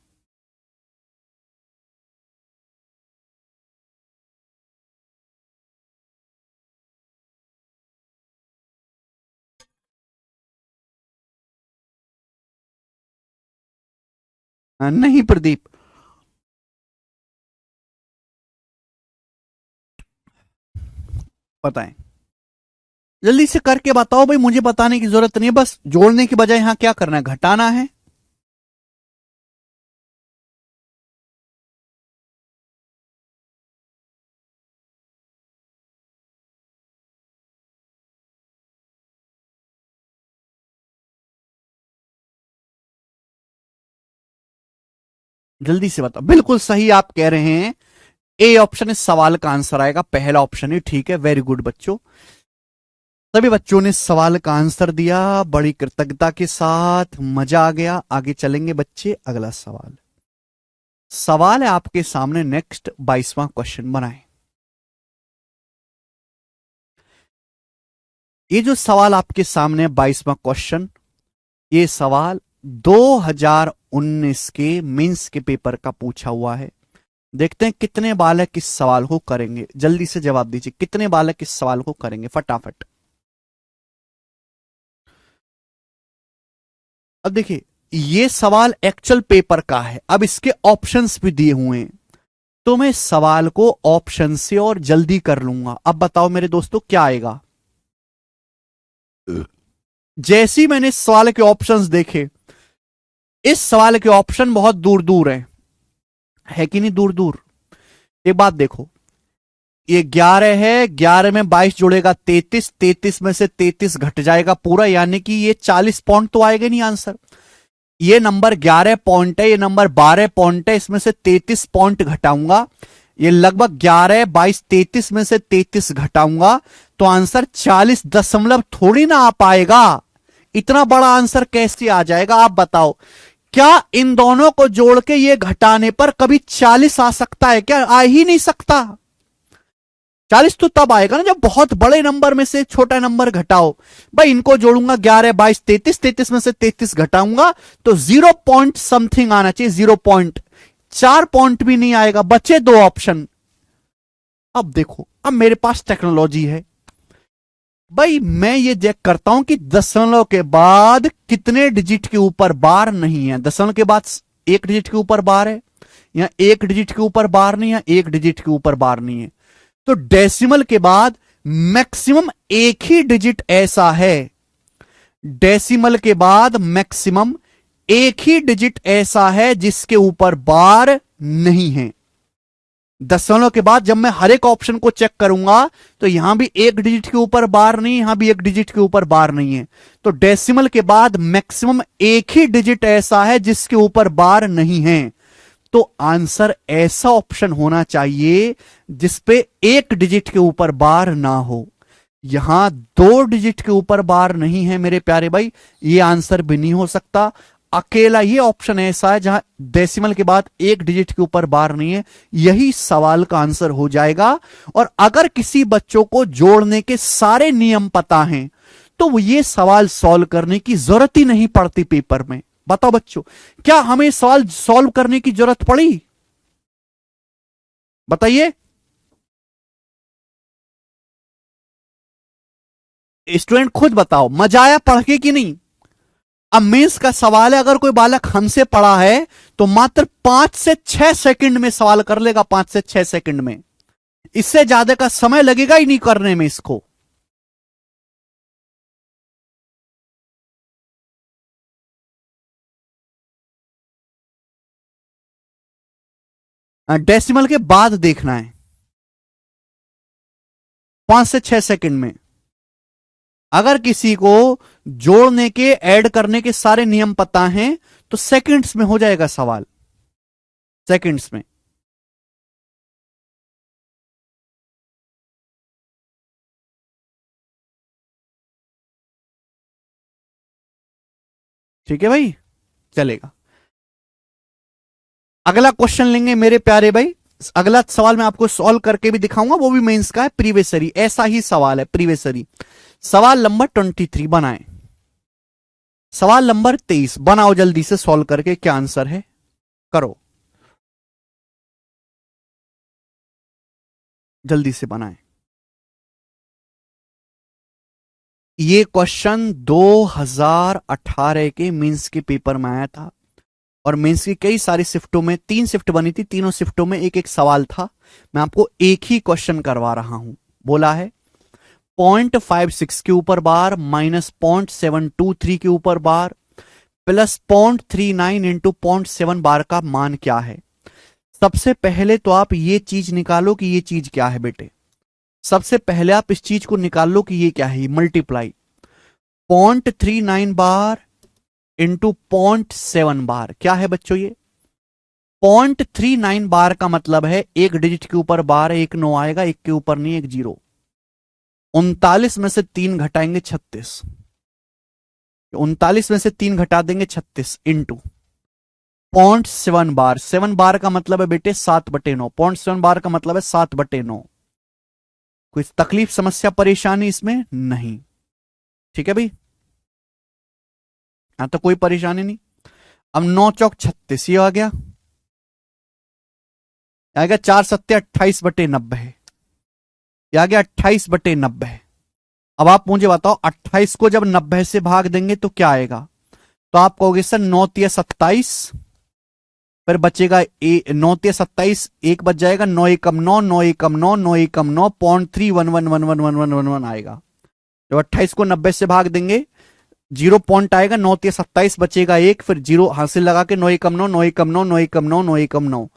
नहीं प्रदीप, बताएं जल्दी से करके बताओ भाई, मुझे बताने की जरूरत नहीं है, बस जोड़ने की बजाय यहां क्या करना है, घटाना है। जल्दी से बताओ, बिल्कुल सही आप कह रहे हैं। ए ऑप्शन इस सवाल का आंसर आएगा, पहला ऑप्शन ही ठीक है। वेरी गुड बच्चों, सभी बच्चों ने सवाल का आंसर दिया, बड़ी कृतज्ञता के साथ, मजा आ गया। आगे चलेंगे बच्चे, अगला सवाल। सवाल है आपके सामने नेक्स्ट, 22वां क्वेश्चन बनाएं। ये जो सवाल आपके सामने 22वां क्वेश्चन, ये सवाल 2019 के मेंस के पेपर का पूछा हुआ है। देखते हैं कितने बालक इस सवाल को करेंगे। जल्दी से जवाब दीजिए, कितने बालक इस सवाल को करेंगे फटाफट। अब देखिए ये सवाल एक्चुअल पेपर का है, अब इसके ऑप्शंस भी दिए हुए हैं, तो मैं इस सवाल को ऑप्शन से और जल्दी कर लूंगा। अब बताओ मेरे दोस्तों क्या आएगा। जैसे ही मैंने इस सवाल के ऑप्शंस देखे, इस सवाल के ऑप्शन बहुत दूर दूर है कि नहीं, दूर दूर। एक बात देखो, ये 11 है, 11 में 22 जुड़ेगा 33, 33 में से 33 घट जाएगा पूरा, यानी कि ये 40 पॉइंट तो आएगा नहीं आंसर। ये नंबर 11 पॉइंट है, ये नंबर 12 पॉइंट है, इसमें से 33 पॉइंट घटाऊंगा, ये लगभग 11 22 33 में से 33 घटाऊंगा तो आंसर 40 दशमलव थोड़ी ना आ पाएगा। इतना बड़ा आंसर कैसे आ जाएगा आप बताओ। क्या इन दोनों को जोड़ के ये घटाने पर कभी 40 आ सकता है क्या? आ ही नहीं सकता। 40 तो तब आएगा ना जब बहुत बड़े नंबर में से छोटा नंबर घटाओ। भाई इनको जोड़ूंगा 11, 22, 33, 33 में से 33 घटाऊंगा तो 0 पॉइंट समथिंग आना चाहिए, 0 पॉइंट, 4 पॉइंट भी नहीं आएगा, बचे 2 ऑप्शन। अब देखो, अब मेरे पास टेक्नोलॉजी है भाई, मैं ये चेक करता हूं कि दशमलव के बाद कितने डिजिट के ऊपर बार नहीं है। दशमलव के बाद एक डिजिट के ऊपर बार है, या एक डिजिट के ऊपर बार नहीं है, एक डिजिट के ऊपर बार नहीं है। तो डेसिमल के बाद मैक्सिमम एक ही डिजिट ऐसा है, डेसिमल के बाद मैक्सिमम एक ही डिजिट ऐसा है जिसके ऊपर बार नहीं है। दशमलव के बाद जब मैं हर एक ऑप्शन को चेक करूंगा तो यहां भी एक डिजिट के ऊपर बार नहीं, यहां भी एक डिजिट के ऊपर बार नहीं है। तो डेसिमल के बाद मैक्सिमम एक ही डिजिट ऐसा है जिसके ऊपर बार नहीं है। तो आंसर ऐसा ऑप्शन होना चाहिए जिसपे एक डिजिट के ऊपर बार ना हो। यहां 2 डिजिट के ऊपर बार नहीं है मेरे प्यारे भाई, ये आंसर भी नहीं हो सकता। अकेला ये ऑप्शन ऐसा है जहां डेसिमल के बाद एक डिजिट के ऊपर बार नहीं है, यही सवाल का आंसर हो जाएगा। और अगर किसी बच्चों को जोड़ने के सारे नियम पता हैं तो वो ये सवाल सॉल्व करने की जरूरत ही नहीं पड़ती पेपर में। बताओ बच्चों, क्या हमें सवाल सॉल्व करने की जरूरत पड़ी? बताइए स्टूडेंट, खुद बताओ, मजा आया पढ़ के कि नहीं? अब मेंस का सवाल है, अगर कोई बालक हमसे पढ़ा है तो मात्र 5 से 6 सेकंड में सवाल कर लेगा, 5 से 6 सेकंड में, इससे ज्यादा का समय लगेगा ही नहीं करने में इसको। डेसिमल के बाद देखना है 5 से 6 सेकंड में। अगर किसी को जोड़ने के ऐड करने के सारे नियम पता हैं तो सेकंड्स में हो जाएगा सवाल, सेकंड्स में। ठीक है भाई, चलेगा। अगला क्वेश्चन लेंगे मेरे प्यारे भाई। अगला सवाल मैं आपको सॉल्व करके भी दिखाऊंगा, वो भी मेंस का है, प्रीवियसरी, ऐसा ही सवाल है प्रीवियसरी। सवाल नंबर 23 बनाएं। सवाल नंबर 23 बनाओ जल्दी से सॉल्व करके, क्या आंसर है करो, जल्दी से बनाएं। ये क्वेश्चन 2018 के मेंस के पेपर में आया था, और मेंस की कई सारी शिफ्टों में, 3 शिफ्ट बनी थी, तीनों शिफ्टों में एक एक सवाल था। मैं आपको एक ही क्वेश्चन करवा रहा हूं। बोला है 0.56 के ऊपर बार माइनस 0.723 के ऊपर बार प्लस 0.39 इंटू 0.7 बार का मान क्या है। सबसे पहले तो आप ये चीज निकालो कि ये चीज क्या है बेटे। सबसे पहले आप इस चीज को निकाल लो कि ये क्या है, मल्टीप्लाई 0.39 बार इंटू 0.7 बार क्या है बच्चों। ये 0.39 बार का मतलब है एक डिजिट के ऊपर बार है, एक 9 आएगा, एक के ऊपर नहीं, एक 0। 39 में से 3 घटाएंगे 36, 39 में से 3 घटा देंगे 36 इंटू 0.7 बार। 7 बार का मतलब है बेटे 7/9, 0.7 बार का मतलब है 7/9। कोई तकलीफ समस्या परेशानी इसमें नहीं, ठीक है भाई, यहां तो कोई परेशानी नहीं। अब 9 चौक 36, ये आ गया, आएगा 4 सत्ते 28/90, ये आ गया 28/90। अब आप मुझे बताओ 28 को जब 90 से भाग देंगे तो क्या आएगा। तो आप कहोगे सर 9 तिया 27, फिर बचेगा 9 तिया 27, एक बच जाएगा, 9 एकम 9, 9 एकम 9, 9 एकम 9, 0.311111111 आएगा। जब 28 को 90 से भाग देंगे 0 पॉइंट आएगा, 9 तिया 27 बचेगा एक, फिर 0 हासिल लगा के 9 एकम 9, 9 एकम 9, 9 एकम 9, 9 एकम 9,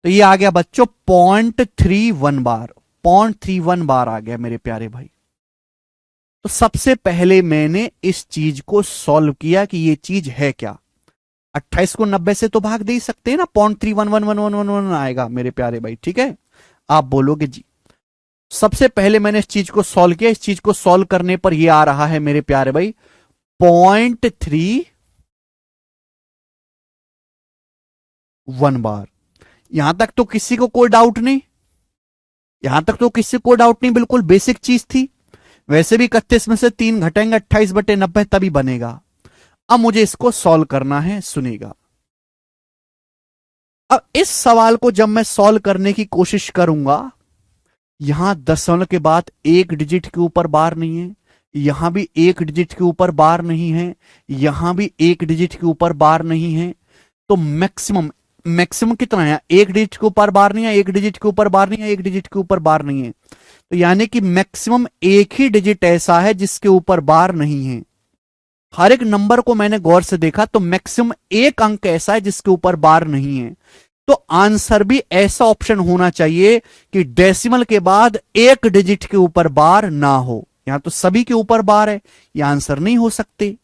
तो ये आ गया बच्चों 0.31 बार, 0.31 बार आ गया मेरे प्यारे भाई। तो सबसे पहले मैंने इस चीज को सॉल्व किया कि ये चीज है क्या। 28 को 90 से तो भाग दे ही सकते हैं ना, 0.311111 आएगा मेरे प्यारे भाई, ठीक है। आप बोलोगे जी, सबसे पहले मैंने इस चीज को सॉल्व किया, इस चीज को सॉल्व करने पर ये आ रहा है मेरे प्यारे भाई 0.31 बार। यहां तक तो किसी को कोई डाउट नहीं, यहां तक तो किसी को डाउट नहीं, बिल्कुल बेसिक चीज थी। वैसे भी 31 में से 3 घटेंगे 28/90 तभी बनेगा। अब मुझे इसको सॉल्व करना है, सुनिएगा। अब इस सवाल को जब मैं सॉल्व करने की कोशिश करूंगा, यहां दशमलव के बाद एक डिजिट के ऊपर बार नहीं है, यहां भी एक डिजिट के ऊपर बार नहीं है, यहां भी एक डिजिट के ऊपर बार नहीं है। तो मैक्सिमम मैक्सिमम कितना है? एक डिजिट के ऊपर बार नहीं है, एक डिजिट के ऊपर बार नहीं है, एक डिजिट के ऊपर बार नहीं है। तो यानी कि मैक्सिमम एक ही डिजिट ऐसा है जिसके ऊपर बार नहीं है। हर एक नंबर को मैंने गौर से देखा तो मैक्सिमम एक अंक ऐसा है जिसके ऊपर बार नहीं है। तो आंसर भी ऐसा ऑप्शन होना चाहिए कि डेसिमल के बाद एक डिजिट के ऊपर बार ना हो। यहां तो सभी के ऊपर बार है, यह आंसर नहीं हो सकते।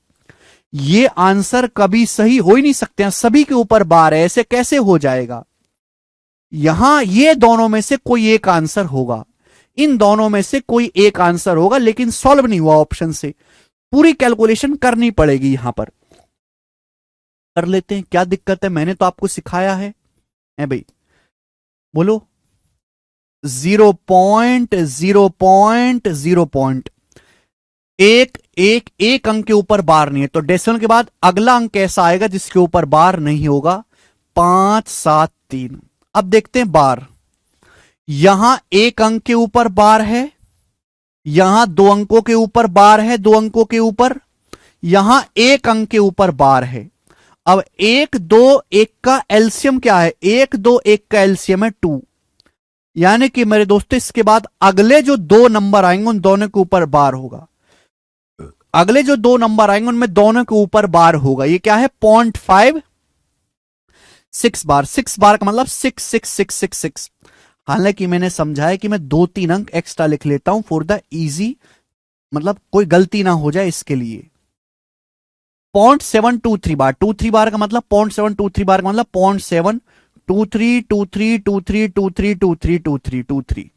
ये आंसर कभी सही हो ही नहीं सकते हैं, सभी के ऊपर बार है, ऐसे कैसे हो जाएगा? यहां ये दोनों में से कोई एक आंसर होगा, इन दोनों में से कोई एक आंसर होगा, लेकिन सॉल्व नहीं हुआ ऑप्शन से। पूरी कैलकुलेशन करनी पड़ेगी, यहां पर कर लेते हैं, क्या दिक्कत है? मैंने तो आपको सिखाया है भाई। बोलो। 0.0.0 एक एक एक अंक के ऊपर बार नहीं है, तो डेसिमल के बाद अगला अंक कैसा आएगा जिसके ऊपर बार नहीं होगा? 573। अब देखते हैं बार। यहां एक अंक के ऊपर बार है, यहां दो अंकों के ऊपर बार है, दो अंकों के ऊपर, यहां एक अंक के ऊपर बार है। अब एक दो एक का एलसीएम क्या है? एक दो एक का एलसीएम है 2। यानी कि मेरे दोस्तों इसके बाद अगले जो दो नंबर आएंगे उन दोनों के ऊपर बार होगा। अगले जो दो नंबर आएंगे उनमें दोनों के ऊपर बार होगा। ये क्या है? 0.5 6 बार। 6 बार का मतलब 66666। हालांकि मैंने समझाया कि मैं 2-3 अंक एक्स्ट्रा लिख लेता हूं फॉर द इजी, मतलब कोई गलती ना हो जाए इसके लिए। 0.723 बार। 23 बार का मतलब 0.723 बार का मतलब 0.723232323232323।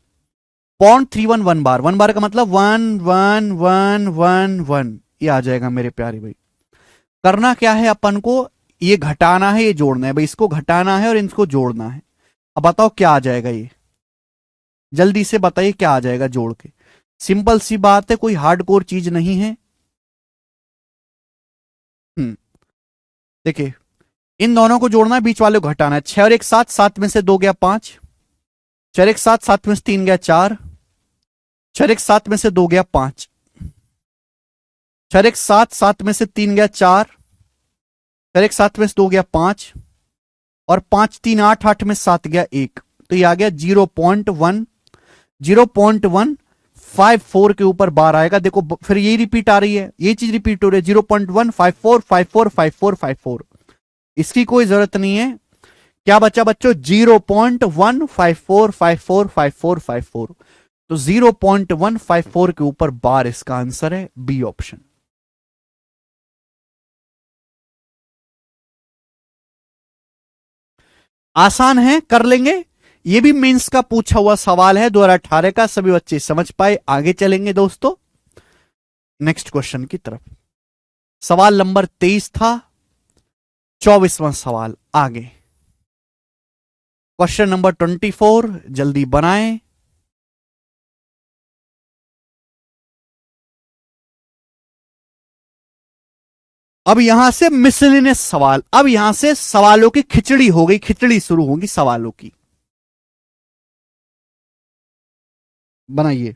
0.311 बार। 1 बार का मतलब 11111 ये आ जाएगा मेरे प्यारे भाई। करना क्या है अपन को? ये घटाना है, ये जोड़ना है भाई। इसको घटाना है और इनको जोड़ना है। अब बताओ क्या आ जाएगा ये? जल्दी से बताइए क्या आ जाएगा जोड़ के। सिंपल सी बात है, कोई हार्डकोर चीज नहीं है। देखिए, इन दोनों को जोड़ना है, बीच वाले को घटाना है। 6 और 1 7, 7 में से 2 गया 5, 4 1 7, 7 में से 3 गया 4, 4 1 7 में से 2 गया 5, 4 1 7, 7 में से 3 गया 4, 4 1 7 में से 2 गया 5, और 5 3 8, 8 में 7 गया 1। तो ये आ गया 0.1, 0.154 के ऊपर बार आएगा। देखो फिर यही रिपीट आ रही है, ये चीज रिपीट हो रही है। 0.154545454। इसकी कोई जरूरत नहीं है। क्या बचा बच्चों? 0.154545454। तो 0.154 के ऊपर बार इसका आंसर है, बी ऑप्शन। आसान है, कर लेंगे। ये भी मेंस का पूछा हुआ सवाल है 2018 का, सभी बच्चे समझ पाए। आगे चलेंगे दोस्तों नेक्स्ट क्वेश्चन की तरफ। सवाल नंबर 23 था, 24वां सवाल आगे। क्वेश्चन नंबर 24 जल्दी बनाएं। अब यहां से मिसलिनियस सवाल, अब यहां से सवालों की खिचड़ी हो गई, खिचड़ी शुरू होगी सवालों की। बनाइए।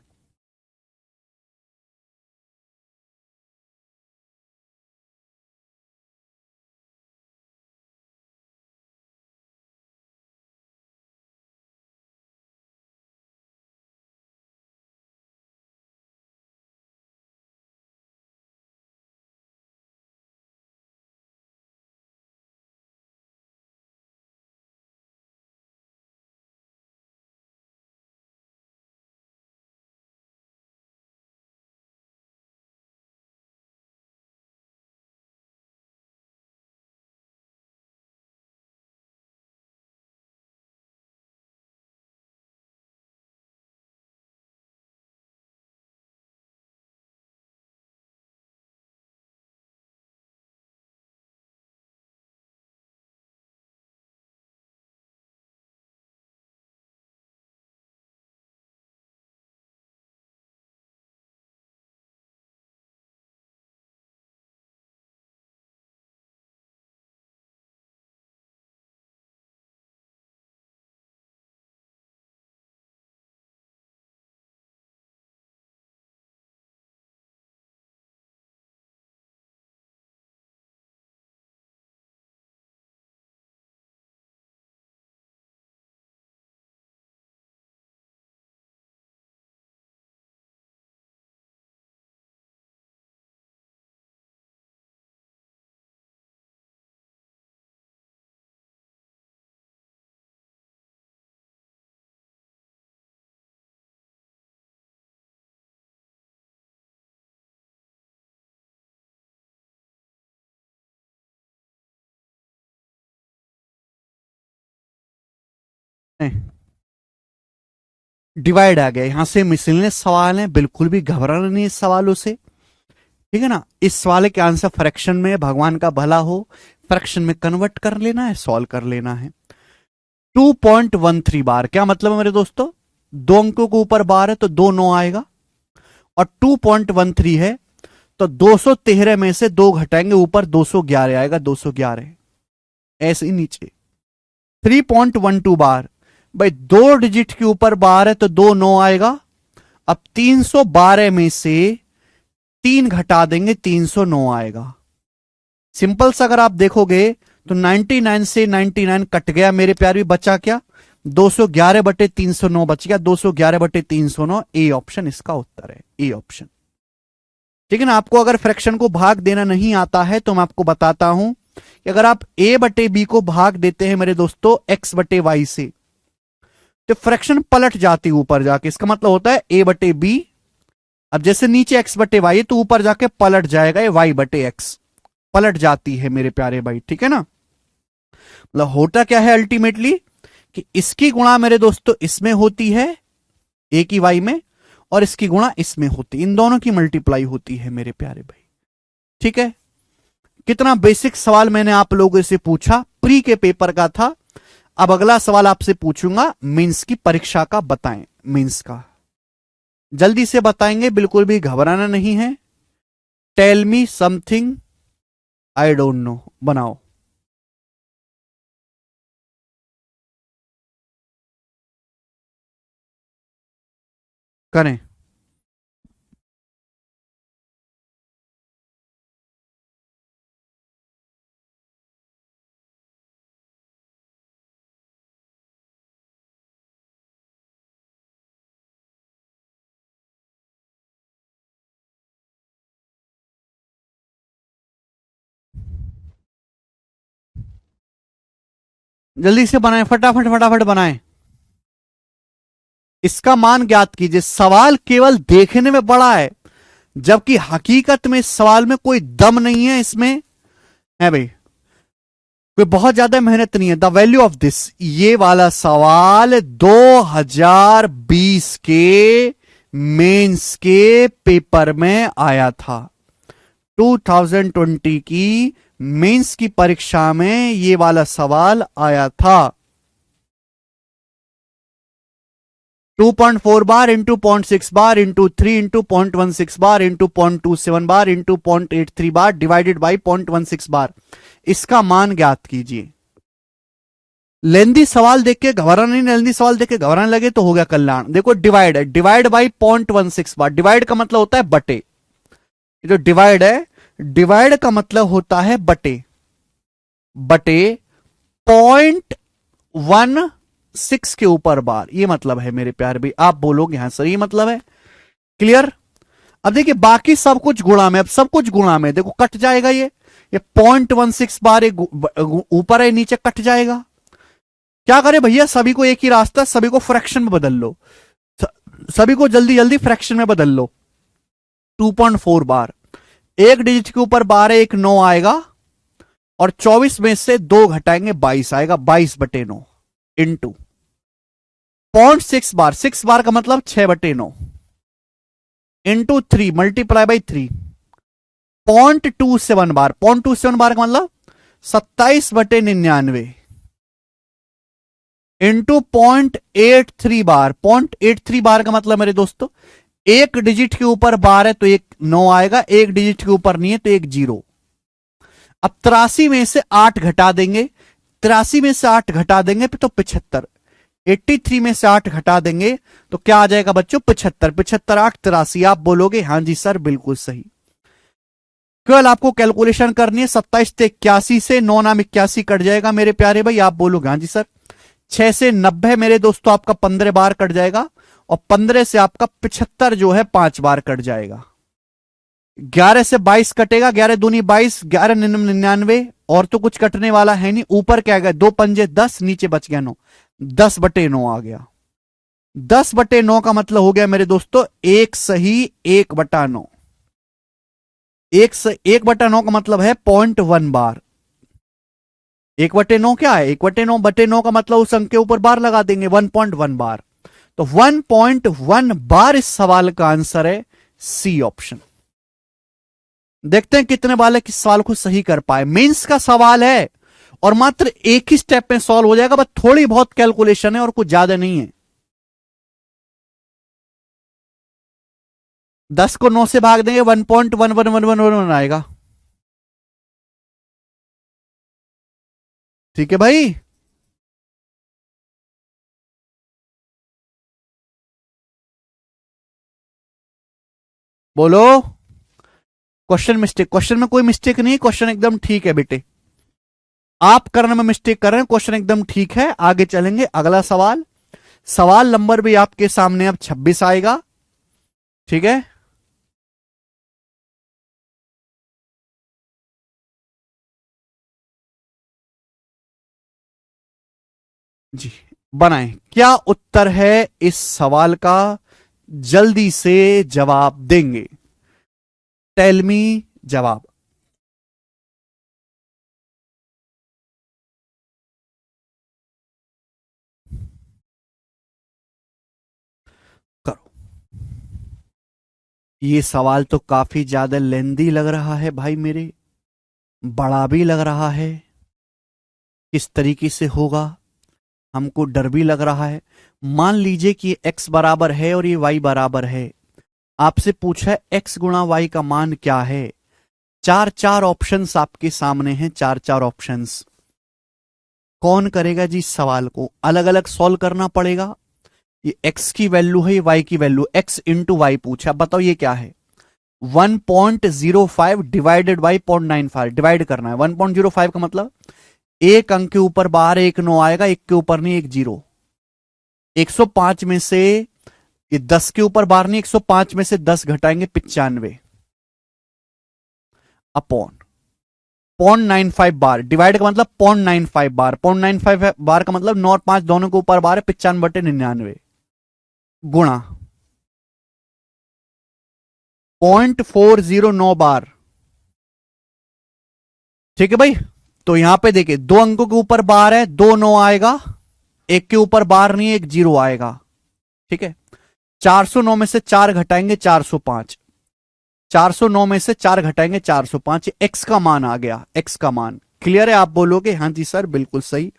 डिवाइड आ गया, यहां से मिसलिनियस सवाल है, बिल्कुल भी घबराना नहीं इस सवालों से, ठीक है ना। इस सवाल के आंसर फ्रैक्शन में, भगवान का भला हो, फ्रैक्शन में कन्वर्ट कर लेना है, सॉल्व कर लेना है। 2.13 बार क्या मतलब है मेरे दोस्तों, दो अंकों के ऊपर बार है तो 2 9 आएगा, और 2.13 है तो 213 में से 2 घटाएंगे ऊपर 211 आएगा, 211 ऐसे ही नीचे। 3.12 बार, भाई 2 डिजिट के ऊपर बार है तो 2 9 आएगा। अब 312 में से 3 घटा देंगे 309 आएगा। सिंपल सा अगर आप देखोगे तो 99 से 99 कट गया मेरे प्यार, भी बचा क्या, 211/309 बच गया, 211/309। ए ऑप्शन इसका उत्तर है, ए ऑप्शन, ठीक है ना। आपको अगर फ्रैक्शन को भाग देना नहीं आता है तो मैं आपको बताता हूं कि अगर आप a/b को भाग देते हैं मेरे दोस्तों x/y से, तो फ्रैक्शन पलट जाती है ऊपर जाके, इसका मतलब होता है a/b। अब जैसे नीचे x/y है तो ऊपर जाके पलट जाएगा, ये y/x पलट जाती है मेरे प्यारे भाई, ठीक है ना। मतलब होता क्या है अल्टीमेटली कि इसकी गुणा मेरे दोस्तों इसमें होती है a की y में, और इसकी गुणा इसमें होती, इन दोनों की मल्टीप्लाई होती है मेरे प्यारे भाई, ठीक है। कितना बेसिक सवाल मैंने आप लोगों से पूछा, प्री के पेपर का था। अब अगला सवाल आपसे पूछूंगा मेंस की परीक्षा का, बताएं मेंस का, जल्दी से बताएंगे, बिल्कुल भी घबराना नहीं है। Tell me something I don't know, बनाओ। करें, जल्दी से बनाएं, फटाफट फटाफट बनाएं। इसका मान ज्ञात कीजिए। सवाल केवल देखने में बड़ा है, जबकि हकीकत में इस सवाल में कोई दम नहीं है, इसमें है भाई कोई बहुत ज्यादा मेहनत नहीं है। द वैल्यू ऑफ दिस, ये वाला सवाल 2020 के मेंस के पेपर में आया था। 2020 की मेंस की परीक्षा में ये वाला सवाल आया था। 2.4 bar into 0.6 bar into 3 into 0.16 bar into 0.27 bar into 0.83 bar divided by 0.16 bar, इसका मान ज्ञात कीजिए। लेंदी सवाल देख के घबराना नहीं, लेंदी सवाल देख के घबराने लगे तो हो गया कल्याण। देखो डिवाइड है, डिवाइड बाई 0.16 बार, डिवाइड का मतलब होता है बटे, जो डिवाइड है, डिवाइड का मतलब होता है बटे, बटे 0.16 के ऊपर बार, ये मतलब है मेरे प्यारे भाई। आप बोलोगे हाँ सर ये मतलब है, क्लियर। अब देखिए बाकी सब कुछ गुणा में, अब सब कुछ गुणा में, देखो कट जाएगा ये 0.16 बार ऊपर है, नीचे कट जाएगा। क्या करे भैया, सभी को एक ही रास्ता, सभी को फ्रैक्शन में बदल लो, सभी को जल्दी जल्दी फ्रैक्शन में बदल लो। 2.4 बार, एक डिजिट के ऊपर बार है, एक 9 आएगा, और 24 में से 2 घटाएंगे 22 आएगा, 22/9 इंटू 0.6 बार, 6 बार का मतलब 6/9 इंटू 3 मल्टीप्लाई बाई 3, 0.27 बार, 0.27 बार का मतलब 27/99 इंटू 0.83 बार, 0.83 बार का मतलब मेरे दोस्तों एक डिजिट के ऊपर बार है तो एक 9 आएगा, एक डिजिट के ऊपर नहीं है तो एक 0। अब 83 में से 8 घटा देंगे, 83 में से 8 घटा देंगे तो 75, 83 में से 8 घटा देंगे तो क्या आ जाएगा बच्चों 75, 75 8 83। आप बोलोगे हाँ जी सर बिल्कुल सही। केवल आपको कैलकुलेशन करनी है, 27 से 81 से 9 नाम 81 कट जाएगा मेरे प्यारे भाई, आप बोलोगे हाँ जी सर। 6 से 90 मेरे दोस्तों आपका 15 बार कट जाएगा, और 15 से आपका 75 जो है 5 बार कट जाएगा। 11 से 22 कटेगा, 11 दूनी 22, 11 99, और तो कुछ कटने वाला है नहीं। ऊपर क्या गया, 2 पंजे 10, नीचे बच गया 9, 10/9 आ गया। 10/9 का मतलब हो गया मेरे दोस्तों एक सही 1/9। 1/9 का मतलब है 0.1 बार, 1/9 क्या है? 1/9 का मतलब उस अंक के ऊपर बार लगा देंगे, 1.1 बार। तो 1.1 बार इस सवाल का आंसर है सी ऑप्शन। देखते हैं कितने बालक इस सवाल को सही कर पाए। मेंस का सवाल है और मात्र एक ही स्टेप में सॉल्व हो जाएगा, बस थोड़ी बहुत कैलकुलेशन है और कुछ ज्यादा नहीं है। 10 को 9 से भाग देंगे, 1.111111 आएगा। ठीक है भाई। बोलो। Question mistake? क्वेश्चन में कोई मिस्टेक नहीं, क्वेश्चन एकदम ठीक है बेटे। आप करने में मिस्टेक कर रहे हैं, क्वेश्चन एकदम ठीक है। आगे चलेंगे, अगला सवाल। सवाल नंबर भी आपके सामने अब 26 आएगा। ठीक है। जी, बनाएं। क्या उत्तर है इस सवाल का? जल्दी से जवाब देंगे। टेल मी जवाब। करो। ये सवाल तो काफी ज्यादा लेंदी लग रहा है भाई मेरे, बड़ा भी लग रहा है। किस तरीके से होगा हमको डर भी लग रहा है। मान लीजिए कि x बराबर है और ये y बराबर है। आपसे पूछा है x गुणा y का मान क्या है। चार चार ऑप्शंस आपके सामने हैं, चार चार ऑप्शंस। कौन करेगा जी? इस सवाल को अलग अलग सॉल्व करना पड़ेगा। ये x की वैल्यू है, ये y की वैल्यू, x इंटू वाई पूछा। बताओ ये क्या है? 1.05 डिवाइडेड बाई 0.95, डिवाइड करना है। 1.05 का मतलब एक अंक के ऊपर बार एक 9 आएगा, एक के ऊपर नहीं एक 0। 105 में से ये 10 के ऊपर बार नहीं, 105 में से 10 घटाएंगे 95 अपॉन 0.95 बार। डिवाइड का मतलब 0.95 बार, 0.95 बार का मतलब 9 और 5 दोनों के ऊपर बार है, 95/99 गुणा 0.409 बार। ठीक है भाई। तो यहां पे देखिए, दो अंकों के ऊपर बार है, दो 9 आएगा, एक के ऊपर बार नहीं है, एक 0 आएगा। ठीक है। 409 में से 4 घटाएंगे 405, 409 में से 4 घटाएंगे 405। एक्स का मान आ गया, एक्स का मान। क्लियर है? आप बोलोगे हाँ जी सर बिल्कुल सही।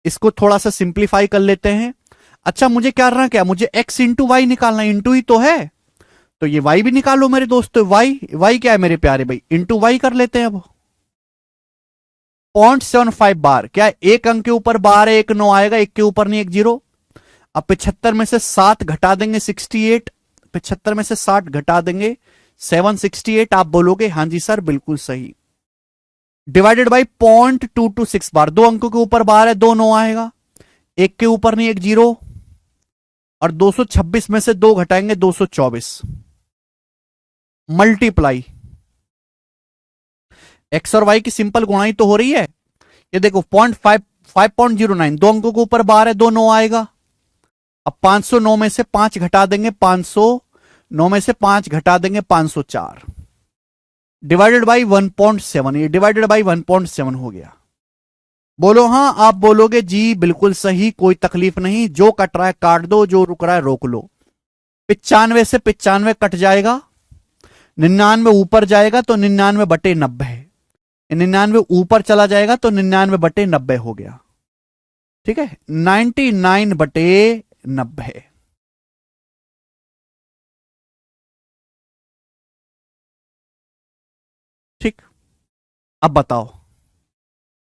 इसको थोड़ा सा सिंप्लीफाई कर लेते हैं। अच्छा, मुझे क्या करना, क्या मुझे एक्स इंटू वाई निकालना? इंटू ही तो है, तो ये वाई भी निकालो मेरे दोस्तों। वाई वाई क्या है मेरे प्यारे भाई? इंटू वाई कर लेते हैं अब। 0.75 बार क्या है? एक अंक के ऊपर बार है, एक 9 आएगा, एक के ऊपर नहीं एक 0। अब 75 में से 7 घटा देंगे 68, 75 में से 60 घटा देंगे 768। आप बोलोगे हाँ जी सर बिल्कुल सही। डिवाइडेड बाई 0.226 बार। दो अंकों के ऊपर बार है, दो 9 आएगा, एक के ऊपर नहीं एक 0। और 226 में से 2 घटाएंगे 224 मल्टीप्लाई। एक्स और वाई की सिंपल गुणाई तो हो रही है। ये देखो 5.09, दो अंकों के ऊपर बार है, दो 9 आएगा। अब 509 में से 5 घटा देंगे 509 में से 5 घटा देंगे 504 डिवाइडेड बाई 1.7। ये डिवाइडेड बाई 1.7 हो गया। बोलो हाँ। आप बोलोगे जी बिल्कुल सही, कोई तकलीफ नहीं, जो कट रहा है काट दो, जो रुक रहा है रोक लो। 95 से 95 कट जाएगा, 99 ऊपर जाएगा तो 99/90 है। 99 ऊपर चला जाएगा तो 99/90 हो गया। ठीक है, 99/90। ठीक। अब बताओ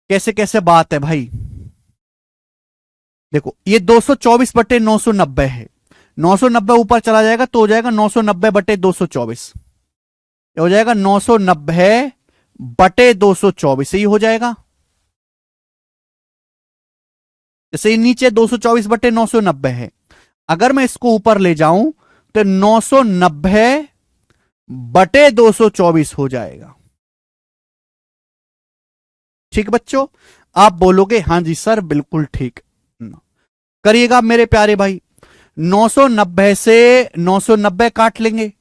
कैसे कैसे बात है भाई। देखो ये 224/990 है। 990 ऊपर चला जाएगा तो हो जाएगा 990/224। हो जाएगा 990/224, यही हो जाएगा। जैसे ये नीचे 224/990 है, अगर मैं इसको ऊपर ले जाऊं तो 990/224 हो जाएगा। ठीक बच्चों? आप बोलोगे हाँ जी सर बिल्कुल ठीक। करिएगा मेरे प्यारे भाई। 990 से 990 काट लेंगे,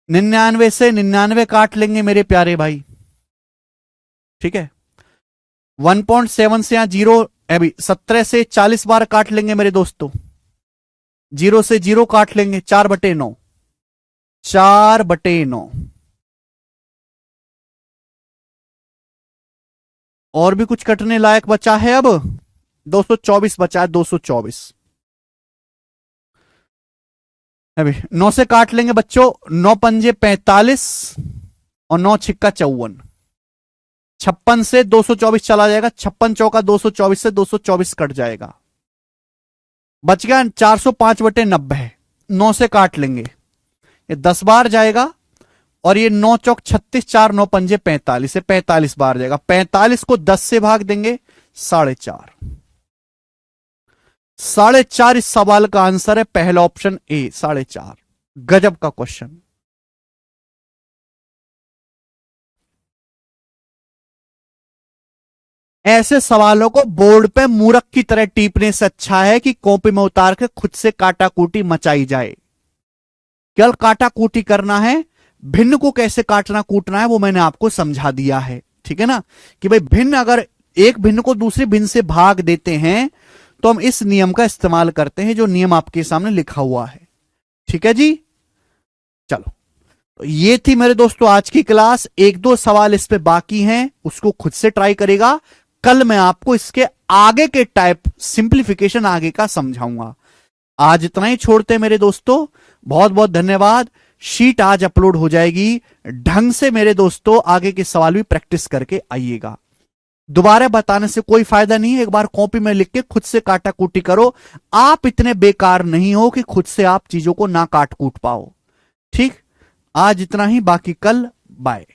99 से 99 काट लेंगे मेरे प्यारे भाई। ठीक है। 1.7 से यहां 0, अभी 17 से 40 बार काट लेंगे मेरे दोस्तों, 0 से 0 काट लेंगे, 4/9, 4/9। और भी कुछ कटने लायक बचा है अब, 224 बचा है, 224। अभी 9 से काट लेंगे बच्चों, 9 पंजे 45 और 9 छिक्का 54, 56 से 224 चला जाएगा, 56 चौका 224 से 224 कट जाएगा, बच गया 405/90। 9 से काट लेंगे, ये 10 बार जाएगा, और ये 9 चौक 36, 4 9 पंजे 45 से 45 बार जाएगा। 45 को 10 से भाग देंगे, 4.5। 4.5 इस सवाल का आंसर है, पहला ऑप्शन ए 4.5। गजब का क्वेश्चन। ऐसे सवालों को बोर्ड पे मूर्ख की तरह टीपने से अच्छा है कि कॉपी में उतार के खुद से काटाकूटी मचाई जाए। केवल काटाकूटी करना है, भिन्न को कैसे काटना कूटना है वो मैंने आपको समझा दिया है, ठीक है ना, कि भाई भिन्न, अगर एक भिन्न को दूसरे भिन्न से भाग देते हैं तो हम इस नियम का इस्तेमाल करते हैं, जो नियम आपके सामने लिखा हुआ है, ठीक है जी। चलो, तो ये थी मेरे दोस्तों आज की क्लास। 1-2 सवाल इस पे बाकी हैं, उसको खुद से ट्राई करेगा। कल मैं आपको इसके आगे के टाइप सिंप्लीफिकेशन आगे का समझाऊंगा। आज इतना ही छोड़ते हैं मेरे दोस्तों, बहुत बहुत धन्यवाद। शीट आज अपलोड हो जाएगी, ढंग से मेरे दोस्तों आगे के सवाल भी प्रैक्टिस करके आइएगा। दोबारा बताने से कोई फायदा नहीं है, एक बार कॉपी में लिख के खुद से काटाकूटी करो। आप इतने बेकार नहीं हो कि खुद से आप चीजों को ना काट कूट पाओ, ठीक। आज इतना ही, बाकी कल। बाय।